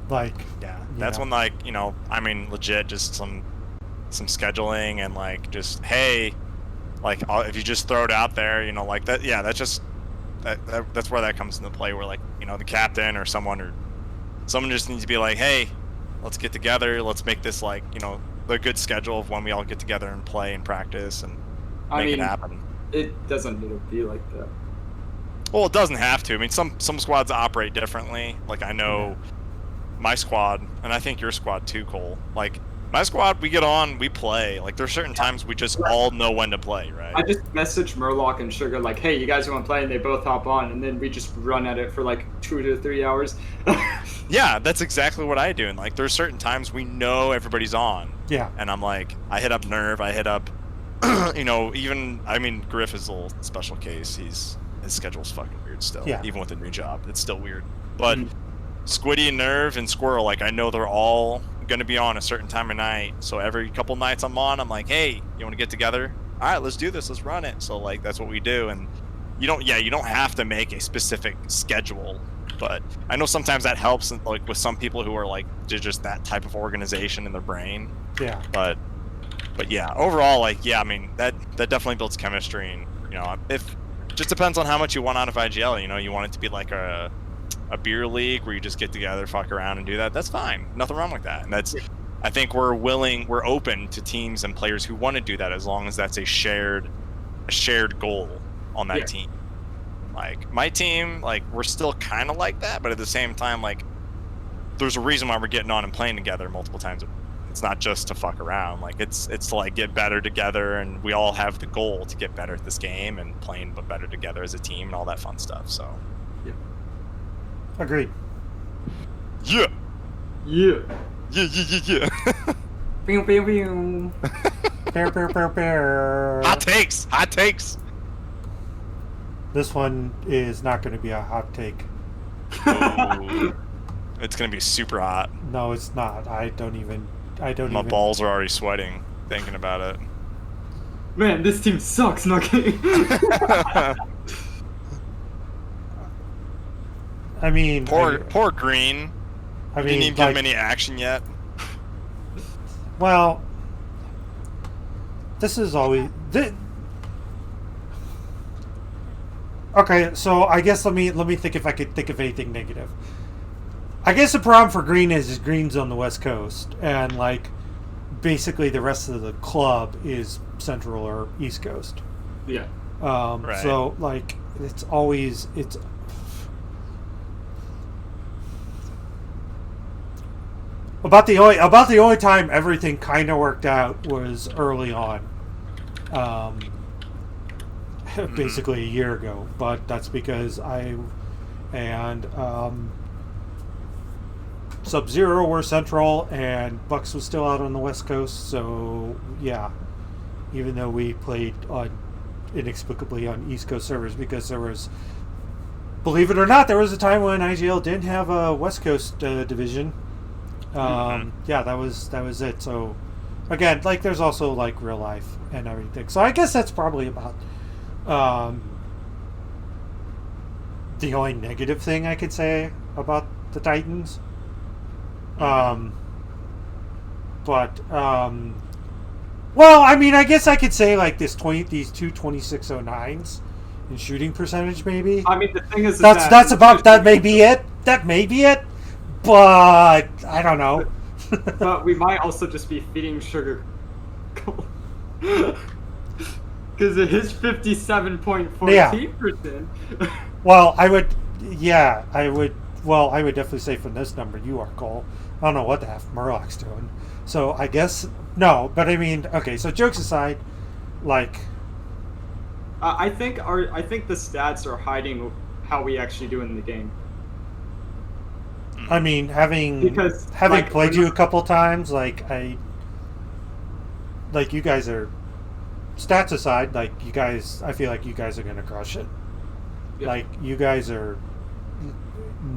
like, yeah, that's when, like, legit just some scheduling and, like, just, hey, like, if you just throw it out there, like that. Yeah, that's just that's where that comes into play, where, like, the captain or someone just needs to be like, hey, let's get together, let's make this, like, the good schedule of when we all get together and play and practice and make it happen. It doesn't need to be like that. Well, it doesn't have to. I mean, some squads operate differently. Like, I know my squad, and I think your squad too, Cole. Like, my squad, we get on, we play. Like, there's certain times we just all know when to play, right? I just message Murloc and Sugar, like, hey, you guys want to play? And they both hop on, and then we just run at it for, like, 2 to 3 hours. Yeah, that's exactly what I do. And, like, there's certain times we know everybody's on. Yeah. And I'm like, I hit up Nerve, I hit up, Griff is a little special case. His schedule's fucking weird still. Yeah. Even with a new job, it's still weird. But Squiddy and Nerve and Squirrel, like, I know they're all going to be on a certain time of night. So every couple nights I'm on, I'm like, hey, you want to get together? All right, let's do this. Let's run it. So, like, that's what we do. And you don't have to make a specific schedule. But I know sometimes that helps, like, with some people who are, like, just that type of organization in their brain. Yeah. But yeah, overall, like, yeah, I mean, that definitely builds chemistry. And, if just depends on how much you want out of IGL. You want it to be like a beer league where you just get together, fuck around, and do that. That's fine. Nothing wrong with that. And that's, I think we're open to teams and players who want to do that, as long as that's a shared goal on that team. Like, my team, like, we're still kind of like that, but at the same time, like, there's a reason why we're getting on and playing together multiple times. It's not just to fuck around. Like, it's to, like, get better together, and we all have the goal to get better at this game and playing but better together as a team and all that fun stuff. So, yeah. Agreed. Yeah. Yeah. Yeah. Pew, pew, pew. Hot takes. This one is not going to be a hot take. Ooh. It's going to be super hot. No, it's not. My balls are already sweating thinking about it. Man, this team sucks, not kidding. I mean... Poor Green. I mean, didn't even give him any action yet. Well, this is always... Okay, so I guess let me think if I could think of anything negative. I guess the problem for Green is Green's on the West Coast, and, like, basically the rest of the club is Central or East Coast. Yeah. Right. So, like, it's about the only time everything kind of worked out was early on. Basically a year ago, but that's because Sub-Zero were Central and Bucks was still out on the West Coast. So yeah, even though we played inexplicably on East Coast servers, because there was, believe it or not, there was a time when IGL didn't have a West Coast division. Yeah, that was it. So again, like, there's also, like, real life and everything. So I guess that's probably about the only negative thing I could say about the Titans. Well, I mean, I guess I could say, like, these two 2609s in shooting percentage, maybe. I mean, the thing is That's about that may be it. That may be it, but I don't know. But we might also just be feeding Sugar gold. Because it is 57.14%. Well, I would definitely say from this number you are Cole. I don't know what the F Murlock's doing. So I guess no, but I mean, okay. So jokes aside, like, I think the stats are hiding how we actually do in the game. I mean, having like, played you a couple times, like you guys are, stats aside, like you guys, I feel like you guys are gonna crush it. Yeah. Like you guys are,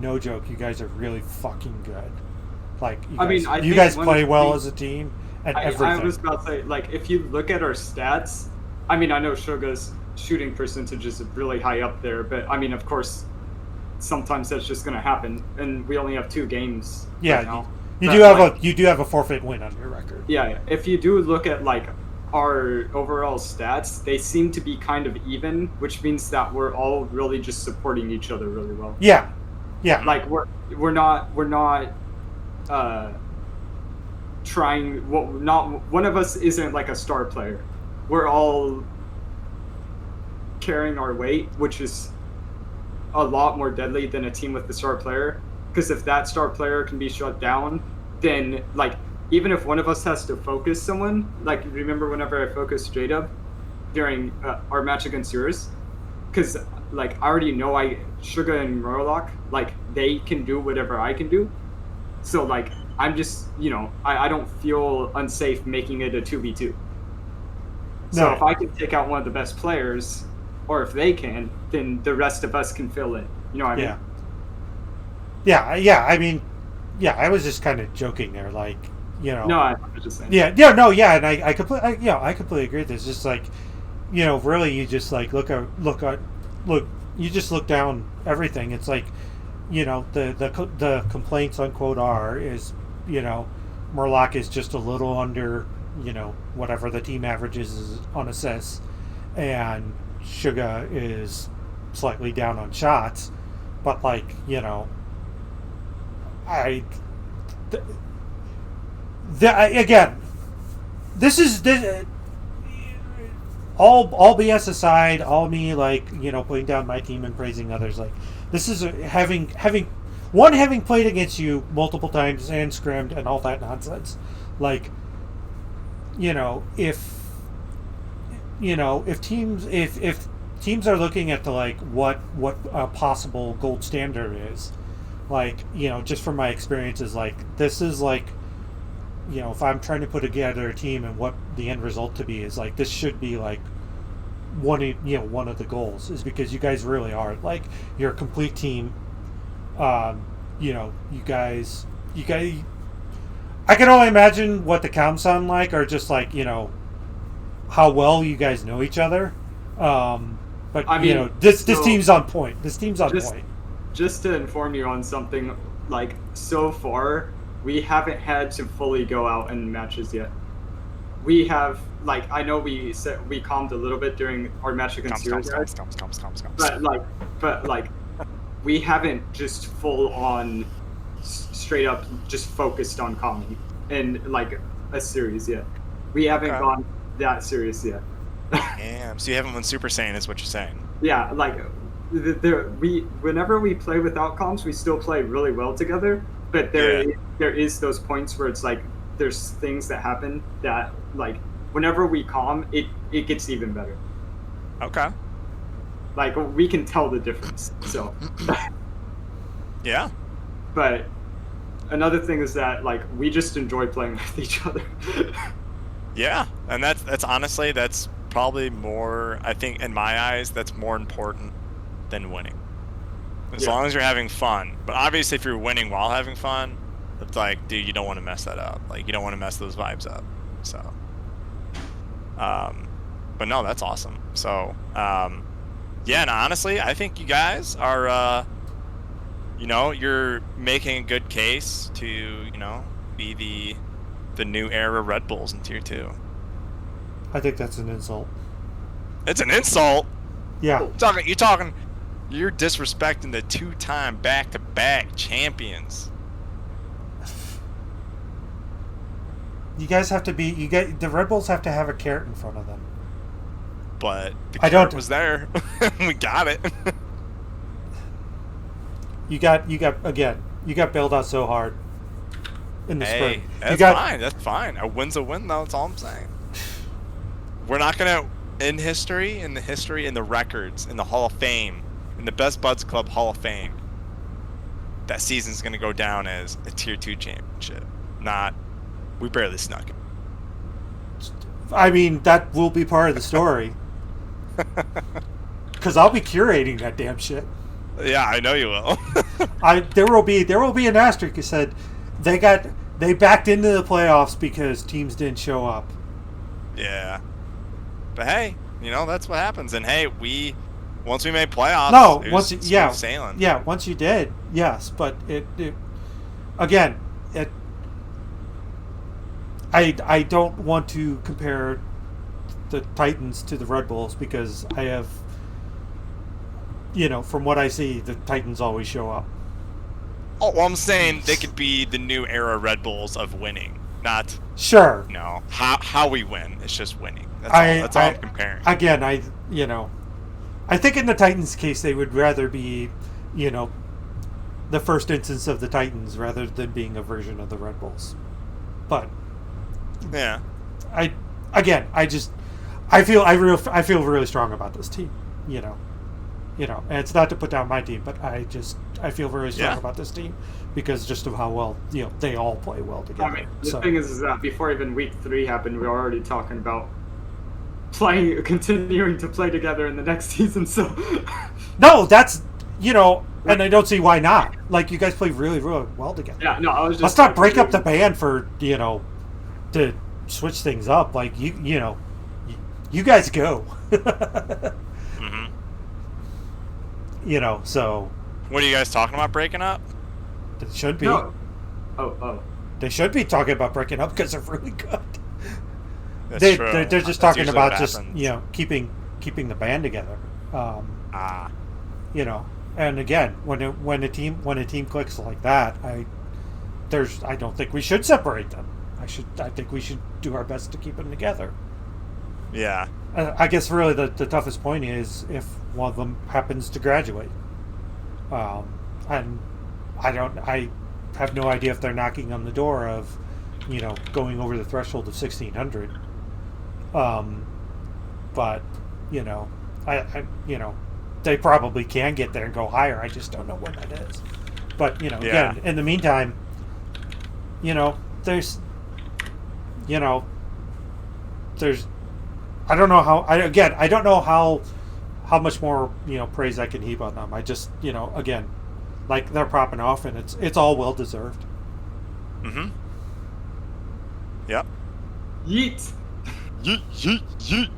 no joke, you guys are really fucking good. Like you guys play well as a team and everything. I was about to say, like, if you look at our stats, I mean, I know Suga's shooting percentage is really high up there, but I mean, of course, sometimes that's just going to happen, and we only have 2 games. Yeah, right now. you do have a forfeit win on your record. Yeah, if you do look at like our overall stats, they seem to be kind of even, which means that we're all really just supporting each other really well. Yeah. Like we're not trying. Well, not one of us isn't like a star player. We're all carrying our weight, which is a lot more deadly than a team with the star player. Because if that star player can be shut down, then like even if one of us has to focus someone, like remember whenever I focused J-Dub during our match against yours, because like I already know Sugar and Murloc, like they can do whatever I can do. So like I'm just, I don't feel unsafe making it a 2v2. So if I can take out one of the best players, or if they can, then the rest of us can fill in. You know what I mean? Yeah. I mean, I was just kind of joking there, like, No, I was just saying. And I completely agree with this. Just like, really, you just like look. You just look down everything. It's like, the complaints unquote is, Murloc is just a little under, whatever the team average is on assists, and Suga is slightly down on shots, but like, again, this is all BS aside, all me like putting down my team and praising others. Like this is having played against you multiple times and scrimmed and all that nonsense. Like if teams are looking at what a possible gold standard is, like just from my experiences, like this is like if I'm trying to put together a team and what the end result to be is, like this should be like one of the goals, is because you guys really are like you're a complete team. You guys I can only imagine what the comms sound like, or just like how well you guys know each other. But I mean, this team's on point. This team's on point. Just to inform you on something, like so far, we haven't had to fully go out in matches yet. We have, like, I know we calmed a little bit during our match against yours, but we haven't just full on, straight up, just focused on calming in like a series yet. We haven't gone that serious yet. Damn. So you haven't won Super Saiyan, is what you're saying? Yeah, like whenever we play without comms, we still play really well together. But there is those points where it's like there's things that happen that like whenever we calm, it gets even better. Okay. Like we can tell the difference. So. Yeah. But another thing is that like we just enjoy playing with each other. Yeah, and that's honestly that's probably more, I think in my eyes, that's more important than winning. As long as you're having fun. But obviously if you're winning while having fun, it's like, dude, you don't want to mess that up. Like you don't want to mess those vibes up. So but no, that's awesome. So yeah, and honestly, I think you guys are you're making a good case to, be the new era Red Bulls in Tier 2. I think that's an insult. It's an insult? Yeah. You're disrespecting the 2-time back-to-back champions. You guys have to be. The Red Bulls have to have a carrot in front of them. But the I carrot don't- was there. We got it. You got bailed out so hard in the Hey, spring. that's fine. That's fine. A win's a win, though. That's all I'm saying. We're not gonna in the records, in the Hall of Fame, in the Best Buds Club Hall of Fame. That season's gonna go down as a Tier 2 championship. Not, we barely snuck it. I mean, that will be part of the story. Because I'll be curating that damn shit. Yeah, I know you will. There will be an asterisk that said they backed into the playoffs because teams didn't show up. Yeah. But hey, that's what happens. And hey, once we made playoffs, No, it was smooth sailing. Yeah, once you did, yes, but it again, I don't want to compare the Titans to the Red Bulls because I have, from what I see, the Titans always show up. Oh, well, I'm saying they could be the new era Red Bulls of winning, not Sure. how we win. It's just winning. That's all I'm comparing. Again, I think in the Titans' case they would rather be, the first instance of the Titans rather than being a version of the Red Bulls. But yeah, I feel really strong about this team, and it's not to put down my team, but I feel very strong about this team because just of how well they all play well together. I mean, the thing is that before even week 3 happened, we were already talking about continuing to play together in the next season. So no, that's and I don't see why not. Like, you guys play really, really well together. Yeah, no, I was just. Let's not break up the band for to switch things up. Like you guys go. Mm-hmm. So. What are you guys talking about breaking up? They should be. No. Oh. They should be talking about breaking up because they're really good. That's true. They're just That's talking usually about what just happens. keeping the band together. And again, when a team clicks like that, I don't think we should separate them. I think we should do our best to keep them together. Yeah. I guess really the toughest point is if one of them happens to graduate, and I have no idea if they're knocking on the door of going over the threshold of 1600. But they probably can get there and go higher. I just don't know when that is. But again, in the meantime, there's I don't know how. I don't know how much more praise I can heap on them. I just again, like, they're popping off, and it's all well deserved. Mm-hmm. Yep. Yeet. Yeet.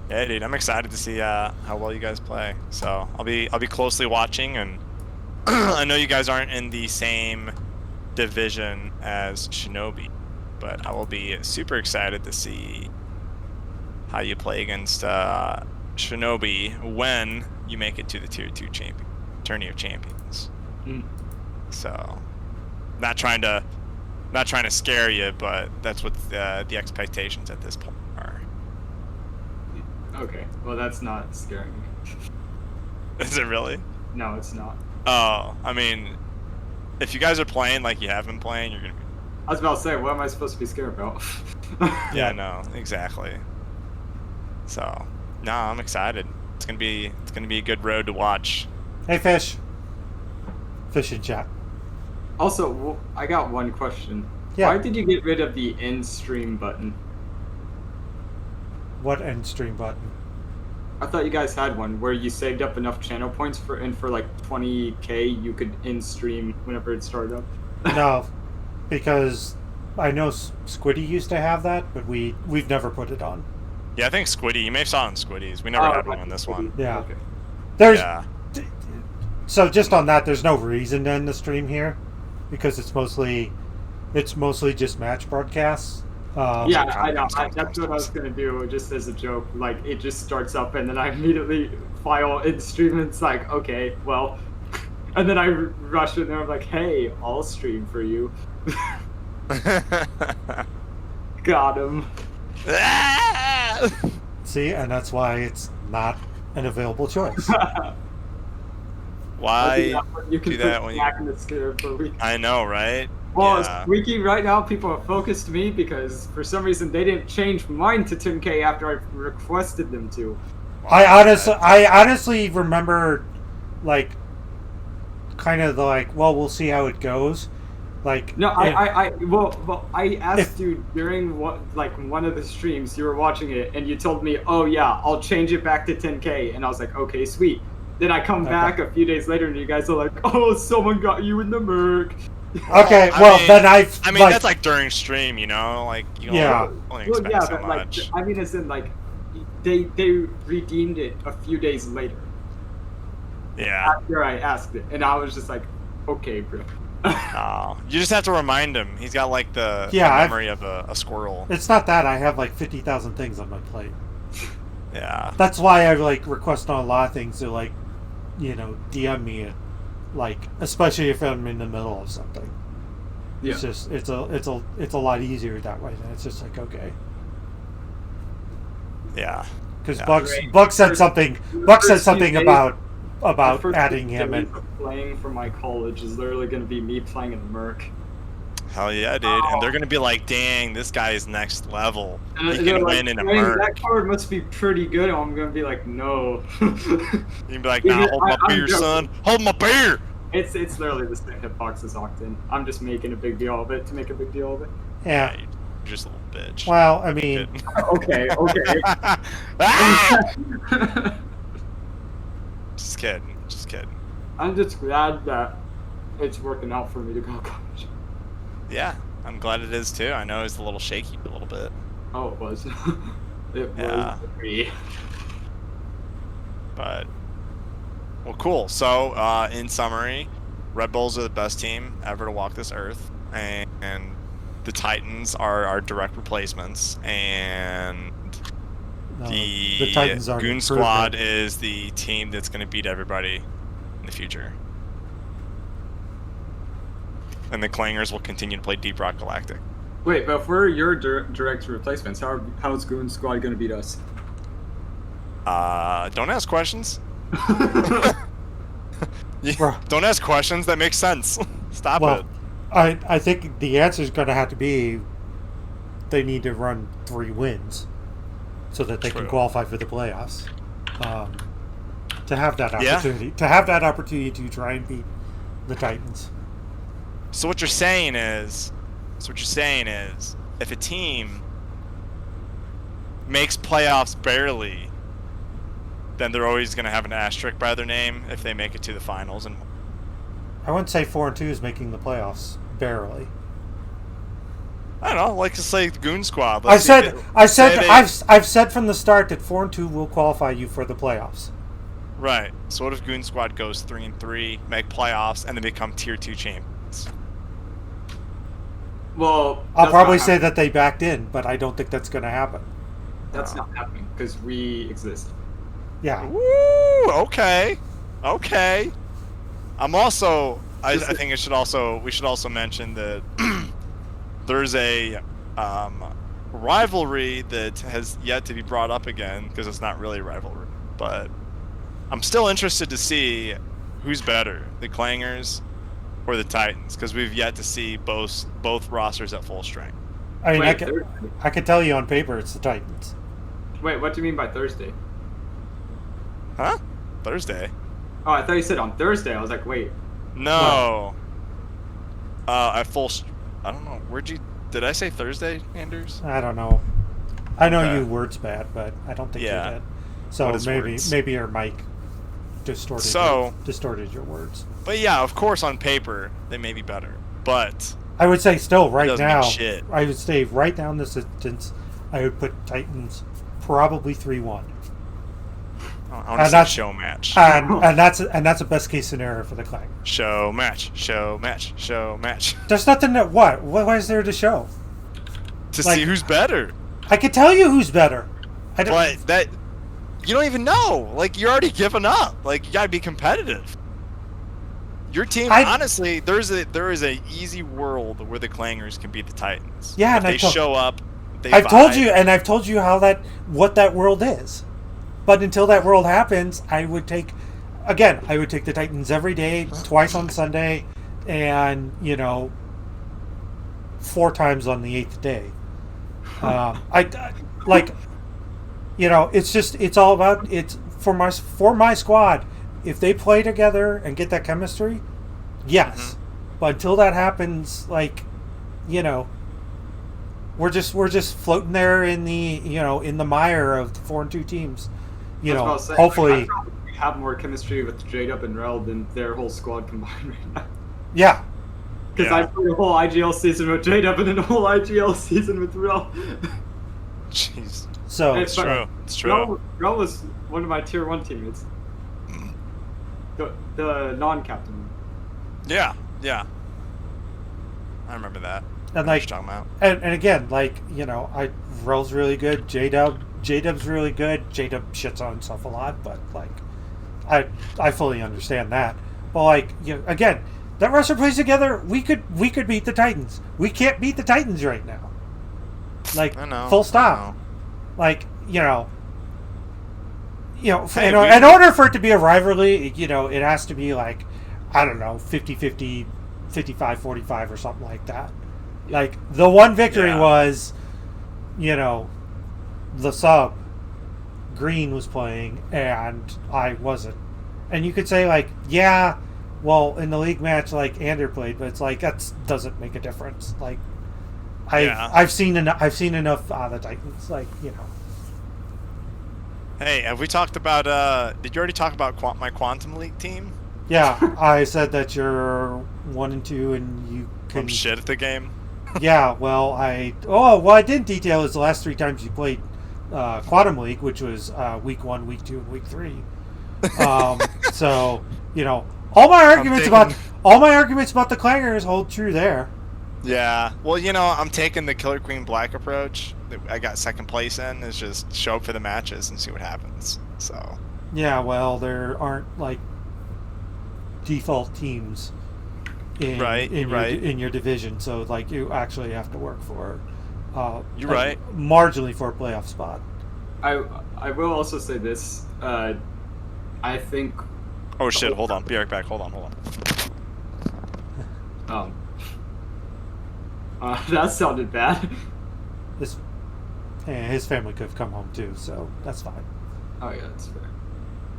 Yeah, dude, I'm excited to see how well you guys play. So I'll be closely watching, and I know you guys aren't in the same division as Shinobi, but I will be super excited to see how you play against Shinobi when you make it to the Tier 2 Tourney of Champions. Mm. So, not trying to scare you, but that's what the expectations at this point are. Okay, well, that's not scaring me. Is it really? No, it's not. Oh, I mean, if you guys are playing like you have been playing, you're gonna be. I was about to say, what am I supposed to be scared about? Yeah, no, exactly. So, no, I'm excited. It's gonna be a good road to watch. Hey, Fish in chat. Also, I got one question. Yeah. Why did you get rid of the end stream button? What end stream button? I thought you guys had one where you saved up enough channel points for like 20k you could end stream whenever it started up. No, because I know Squiddy used to have that, but we've never put it on. Yeah, I think Squiddy. You may have saw it in Squiddy's. We never had one on this one. Yeah. Okay. There's Yeah. So just on that, there's no reason to end the stream here, because it's mostly just match broadcasts. Yeah, I know. That's what I was gonna do, just as a joke. Like, it just starts up, and then I immediately file in stream, and it's like, okay, well. And then I rush in there, I'm like, hey, I'll stream for you. Got him. See, and that's why it's not an available choice. Why You can do that put when back in the scare for a week. I know, right? Well, Yeah. Squeaky, right now people are focused me because for some reason they didn't change mine to 10K after I requested them to. I honestly remember, like, kind of like, well, we'll see how it goes. Like, No, well, I asked you during one of the streams you were watching it, and you told me, oh yeah, I'll change it back to 10K, and I was like, okay, sweet. Then I come back a few days later, and you guys are like, oh, someone got you in the merc. Okay, I well, mean- then I mean, that's like during stream, you know, like you only, Yeah. only Well, expect yeah, so but like, much. I mean, as in like, they redeemed it a few days later Yeah. after I asked it, and I was just like, okay, bro. Oh, you just have to remind him. He's got like the memory of a squirrel. it's not that I have like 50,000 things on my plate. Yeah. That's why I like request on a lot of things to like, you know, DM me it, like especially if I'm in the middle of something. Yeah. It's just it's a lot easier that way. Then it's just like okay, Yeah. because Yeah. Buck said something. Buck said First few something days- about The first adding few him days in. of playing for my college is literally going to be me playing in the merc. Hell yeah, dude. And they're gonna be like, dang, this guy is next level. And He they're can like, win in a "Dang, merc. that card must be pretty good. And I'm going to be like, no. You can be like, nah, hold my I'm beer, joking. son. Hold my beer. It's literally the same hitbox as Octane. I'm just making a big deal of it to make a big deal of it. Yeah. You're just a little bitch. Well, I mean, Good. Okay, okay. Ah! Just kidding. Just kidding. I'm just glad that it's working out for me to go to college. Yeah, I'm glad it is too. I know it's a little shaky a little bit. Oh, it was. It Yeah. was free. But well, cool. So, in summary, Red Bulls are the best team ever to walk this earth, and the Titans are our direct replacements, and the Titans are an Goon improvement. Squad is the team that's going to beat everybody in the future. And the Clangers will continue to play Deep Rock Galactic. Wait, but if we're your direct replacements, how's Goon Squad going to beat us? Don't ask questions. Yeah, Bro. don't ask questions. That makes sense. Stop Well, it. I think the answer is going to have to be they need to run 3 wins so that they can True. qualify for the playoffs. To have that Yeah. opportunity, to try and beat the Titans. So what you're saying is, if a team makes playoffs barely, then they're always going to have an asterisk by their name if they make it to the finals. And I wouldn't say 4-2 is making the playoffs barely. I don't know, like to say Goon Squad. I've said they- I've said from the start that 4-2 will qualify you for the playoffs. Right. So what if Goon Squad goes 3-3, make playoffs, and then become tier 2 champions? Well, I'll that's probably not say that they backed in, but I don't think that's going to happen. That's not happening because we exist. Yeah. Woo! Okay. I'm also. I think we should also mention that there's a rivalry that has yet to be brought up again because it's not really a rivalry, but I'm still interested to see who's better, the Clangers or the Titans, because we've yet to see both rosters at full strength. I mean, Wait, I can tell you on paper it's the Titans. Wait, what do you mean by Thursday? Huh? Thursday? Oh, I thought you said on Thursday. I was like, wait. No. At full. I don't know. Did I say Thursday, Anders? I don't know. I know Okay. you words bad, but I don't think Yeah. you did. So What is words? maybe your mic distorted your words. But yeah, of course, on paper they may be better, but I would say still right doesn't mean now. shit. I would say right now in this instance, I would put Titans probably 3-1, I want And to say that's- show match. and that's a best case scenario for the Clangers. Show match. There's nothing that what is there to show? To Like- see who's better. I could tell you who's better. I don't. But that You don't even know. Like, you're already giving up. Like, you gotta be competitive. Your team, honestly, there is a easy world where the Clangers can beat the Titans. Yeah, if and they show up. I've told you what that world is. But until that world happens, I would take the Titans every day, twice on Sunday, and 4 times on the 8th day. It's all about it's for my squad. If they play together and get that chemistry, yes. Mm-hmm. But until that happens, we're just floating there in the mire of 4-2 teams. Hopefully we have more chemistry with J-Dub and Rel than their whole squad combined right now. Yeah. Because I played a whole IGL season with J-Dub and then a whole IGL season with Rel. Jeez. So it's true. It's true. Rel was one of my tier 1 teammates. The non-captain. Yeah. I remember that. And what you're talking about. And again, Rel's really good. J-Dub's really good. J-Dub shits on himself a lot, but I fully understand that. But again, that roster plays together. We could beat the Titans. We can't beat the Titans right now. I know, full stop. Hey, in order for it to be a rivalry, it has to be 50-50, 55-45 or something like that. The one victory was, the sub Green was playing and I wasn't. And you could say in the league match Ander played, but it's that doesn't make a difference. I've seen enough the Titans, Hey, have we talked about did you already talk about my Quantum League team? Yeah, I said that you're 1 and 2 and you can I'm shit at the game. Yeah, well, I didn't detail is the last 3 times you played Quantum League, which was week 1, week 2, and week 3. So all my arguments about the Clangers hold true there. Yeah, well, I'm taking the Killer Queen Black approach. I got 2nd place in. Is just show up for the matches and see what happens. So. Yeah, well, there aren't default teams in your division, so you actually have to work for you're right, marginally for a playoff spot. I will also say this. I think. Oh shit! Hold on. Be right back. Hold on. That sounded bad. His family could have come home too, so that's fine. Oh yeah, that's fair.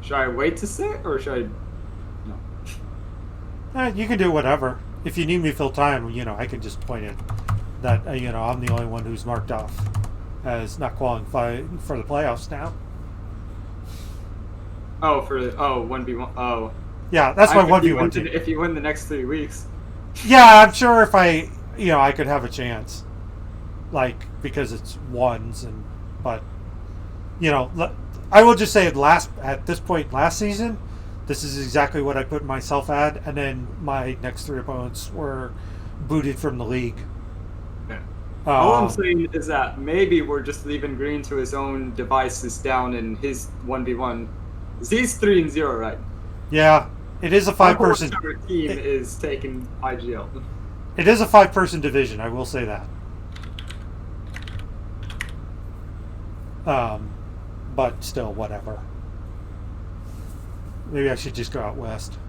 Should I wait to sit or should I? No. You can do whatever. If you need me to fill time, I can just point it that I'm the only one who's marked off as not qualifying for the playoffs now. Oh, 1v1. Oh. Yeah, that's my 1v1 team. If you win the next 3 weeks. Yeah, I'm sure if I could have a chance, because it's ones but I will just say at this point last season, this is exactly what I put myself at, and then my next 3 opponents were booted from the league. Yeah. All I'm saying is that maybe we're just leaving Green to his own devices down in his 1v1. He's 3-0, right? Yeah, it is a 5-person team is taking IGL. It is a 5-person division, I will say that. But still, whatever. Maybe I should just go out west.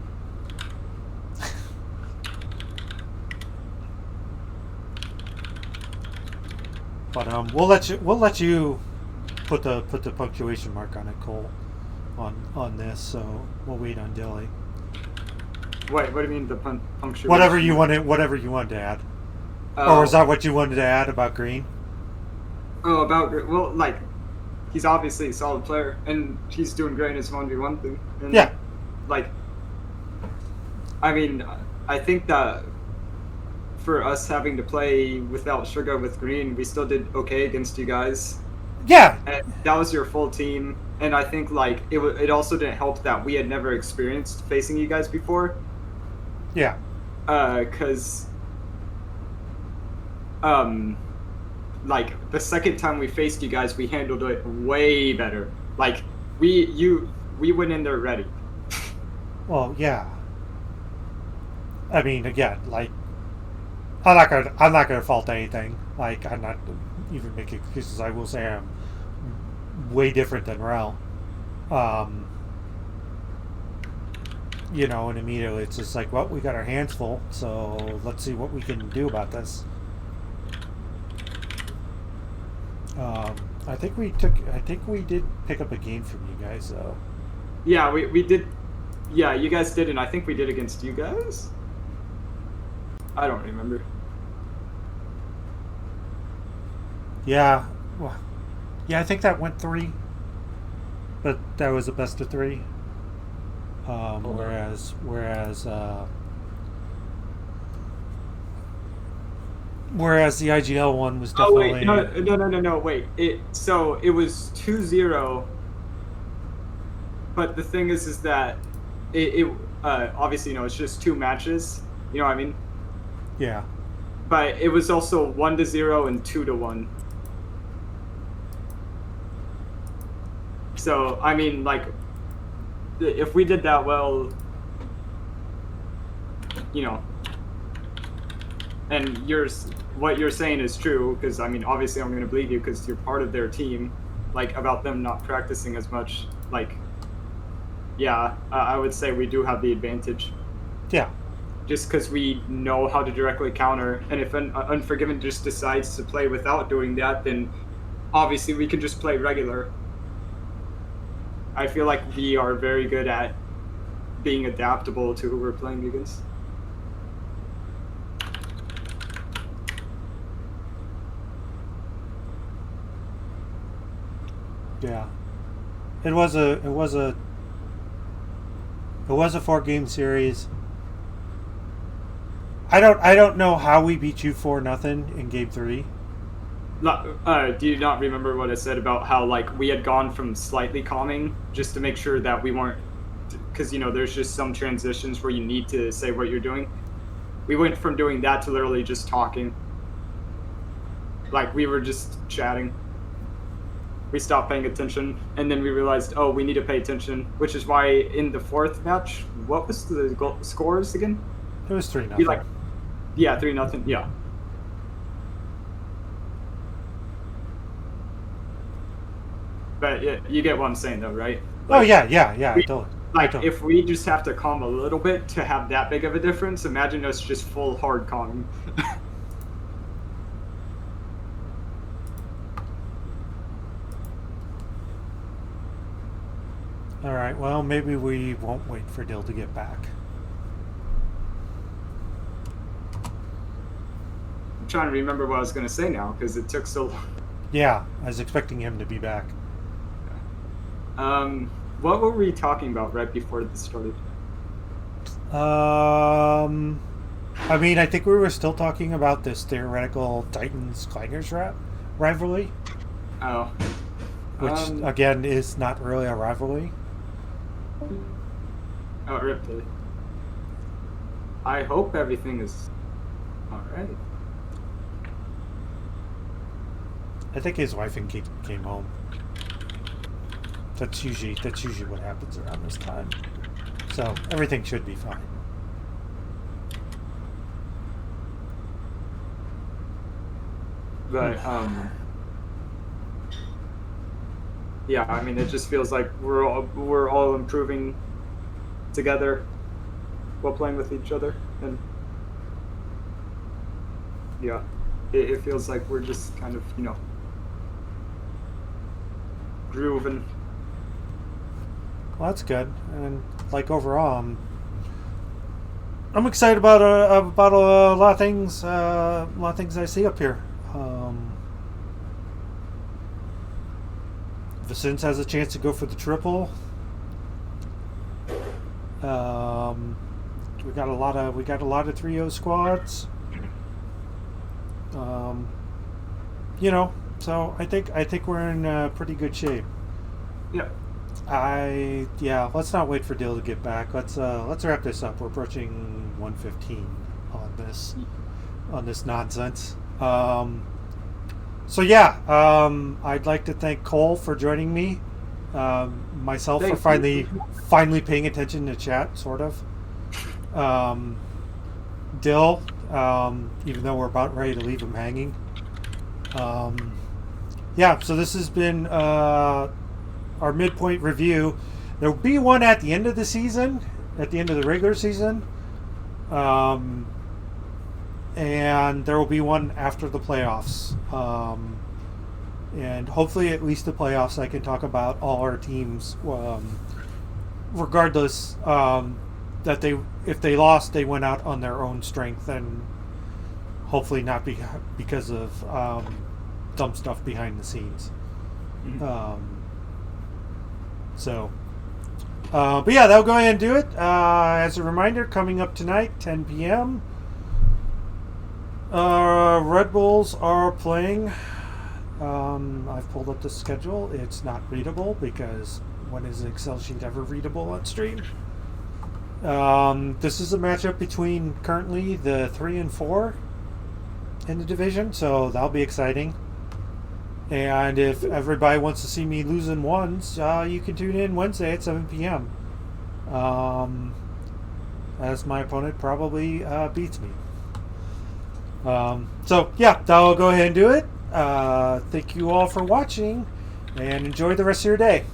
But we'll let you put the punctuation mark on it, Cole, on this. So we'll wait on Dilly. Wait, what do you mean the punctuation? Whatever you wanted to add. Or was that what you wanted to add about Green? Oh, about Green. Well, he's obviously a solid player, and he's doing great in his 1v1 thing. And, yeah. I think that for us having to play without Sugar with Green, we still did okay against you guys. Yeah. And that was your full team, and I think it also didn't help that we had never experienced facing you guys before. Yeah. Because the second time we faced you guys, we handled it way better. we went in there ready. Well, yeah. I mean, again, like I'm not gonna fault anything. Like I'm not even making excuses. I will say I'm way different than Rel. Um, and immediately it's just like, well, we got our hands full, so let's see what we can do about this. Um, I think we did pick up a game from you guys though. Yeah, we did. Yeah, you guys did, and I think we did against you guys. I don't remember. Yeah, well, yeah, I think that went 3, but that was a best of 3. Whereas the IGL one was Oh definitely. wait, no, wait. So it was 2-0, but the thing is that it obviously it's just 2 matches. You know what I mean? Yeah. But it was also 1-0 and 2-1. So I mean, like, if we did that well, and what you're saying is true, because I mean, obviously I'm going to believe you because you're part of their team. Like, about them not practicing as much, like, yeah, I would say we do have the advantage. Yeah. Just because we know how to directly counter, and if an Unforgiven just decides to play without doing that, then obviously we can just play regular. I feel like we are very good at being adaptable to who we're playing against. Yeah. It was a 4-game series. I don't know how we beat you 4-0 in game 3. Do you not remember what I said about how, like, we had gone from slightly calming just to make sure that we weren't, because there's just some transitions where you need to say what you're doing. We went from doing that to literally just talking. Like, we were just chatting. We stopped paying attention, and then we realized, oh, we need to pay attention, which is why in the 4th match, what was the scores again? It was 3-0. Yeah, 3-0. Yeah. But yeah, you get what I'm saying, though, right? Like, oh yeah. Totally. If we just have to calm a little bit to have that big of a difference, imagine us just full hard calming. All right. Well, maybe we won't wait for Dill to get back. I'm trying to remember what I was going to say now because it took so long. Yeah, I was expecting him to be back. What were we talking about right before this started? I mean, I think we were still talking about this theoretical Titans-Clangers rivalry. Oh. Which, again, is not really a rivalry. Oh, ripped it. I hope everything is alright. I think his wife and kid came home. That's usually what happens around this time. So everything should be fine. But yeah, I mean, it just feels like we're all improving together while playing with each other, and yeah, it feels like we're just kind of grooving. Well, that's good, and like overall, I'm excited about a lot of things. A lot of things I see up here. Vicens has a chance to go for the triple. We got a lot of 3-0 squads. So I think we're in pretty good shape. Yeah. Let's not wait for Dill to get back. Let's wrap this up. We're approaching 1:15 on this nonsense. I'd like to thank Cole for joining me Myself for Thank you. finally paying attention to chat, sort of. Dill, even though we're about ready to leave him hanging. Yeah, so this has been our midpoint review. There will be one at the end of the season, at the end of the regular season. And there will be one after the playoffs. And hopefully at least the playoffs I can talk about all our teams, regardless that if they lost, they went out on their own strength, and hopefully not because of dumb stuff behind the scenes. But yeah, that'll go ahead and do it. As a reminder, coming up tonight, 10 p.m. Red Bulls are playing. I've pulled up the schedule. It's not readable because when is the Excel sheet ever readable on stream? This is a matchup between currently the 3 and 4 in the division, so that'll be exciting. And if everybody wants to see me losing ones, you can tune in Wednesday at 7 p.m. As my opponent probably beats me. So yeah, that'll go ahead and do it. Thank you all for watching, and enjoy the rest of your day.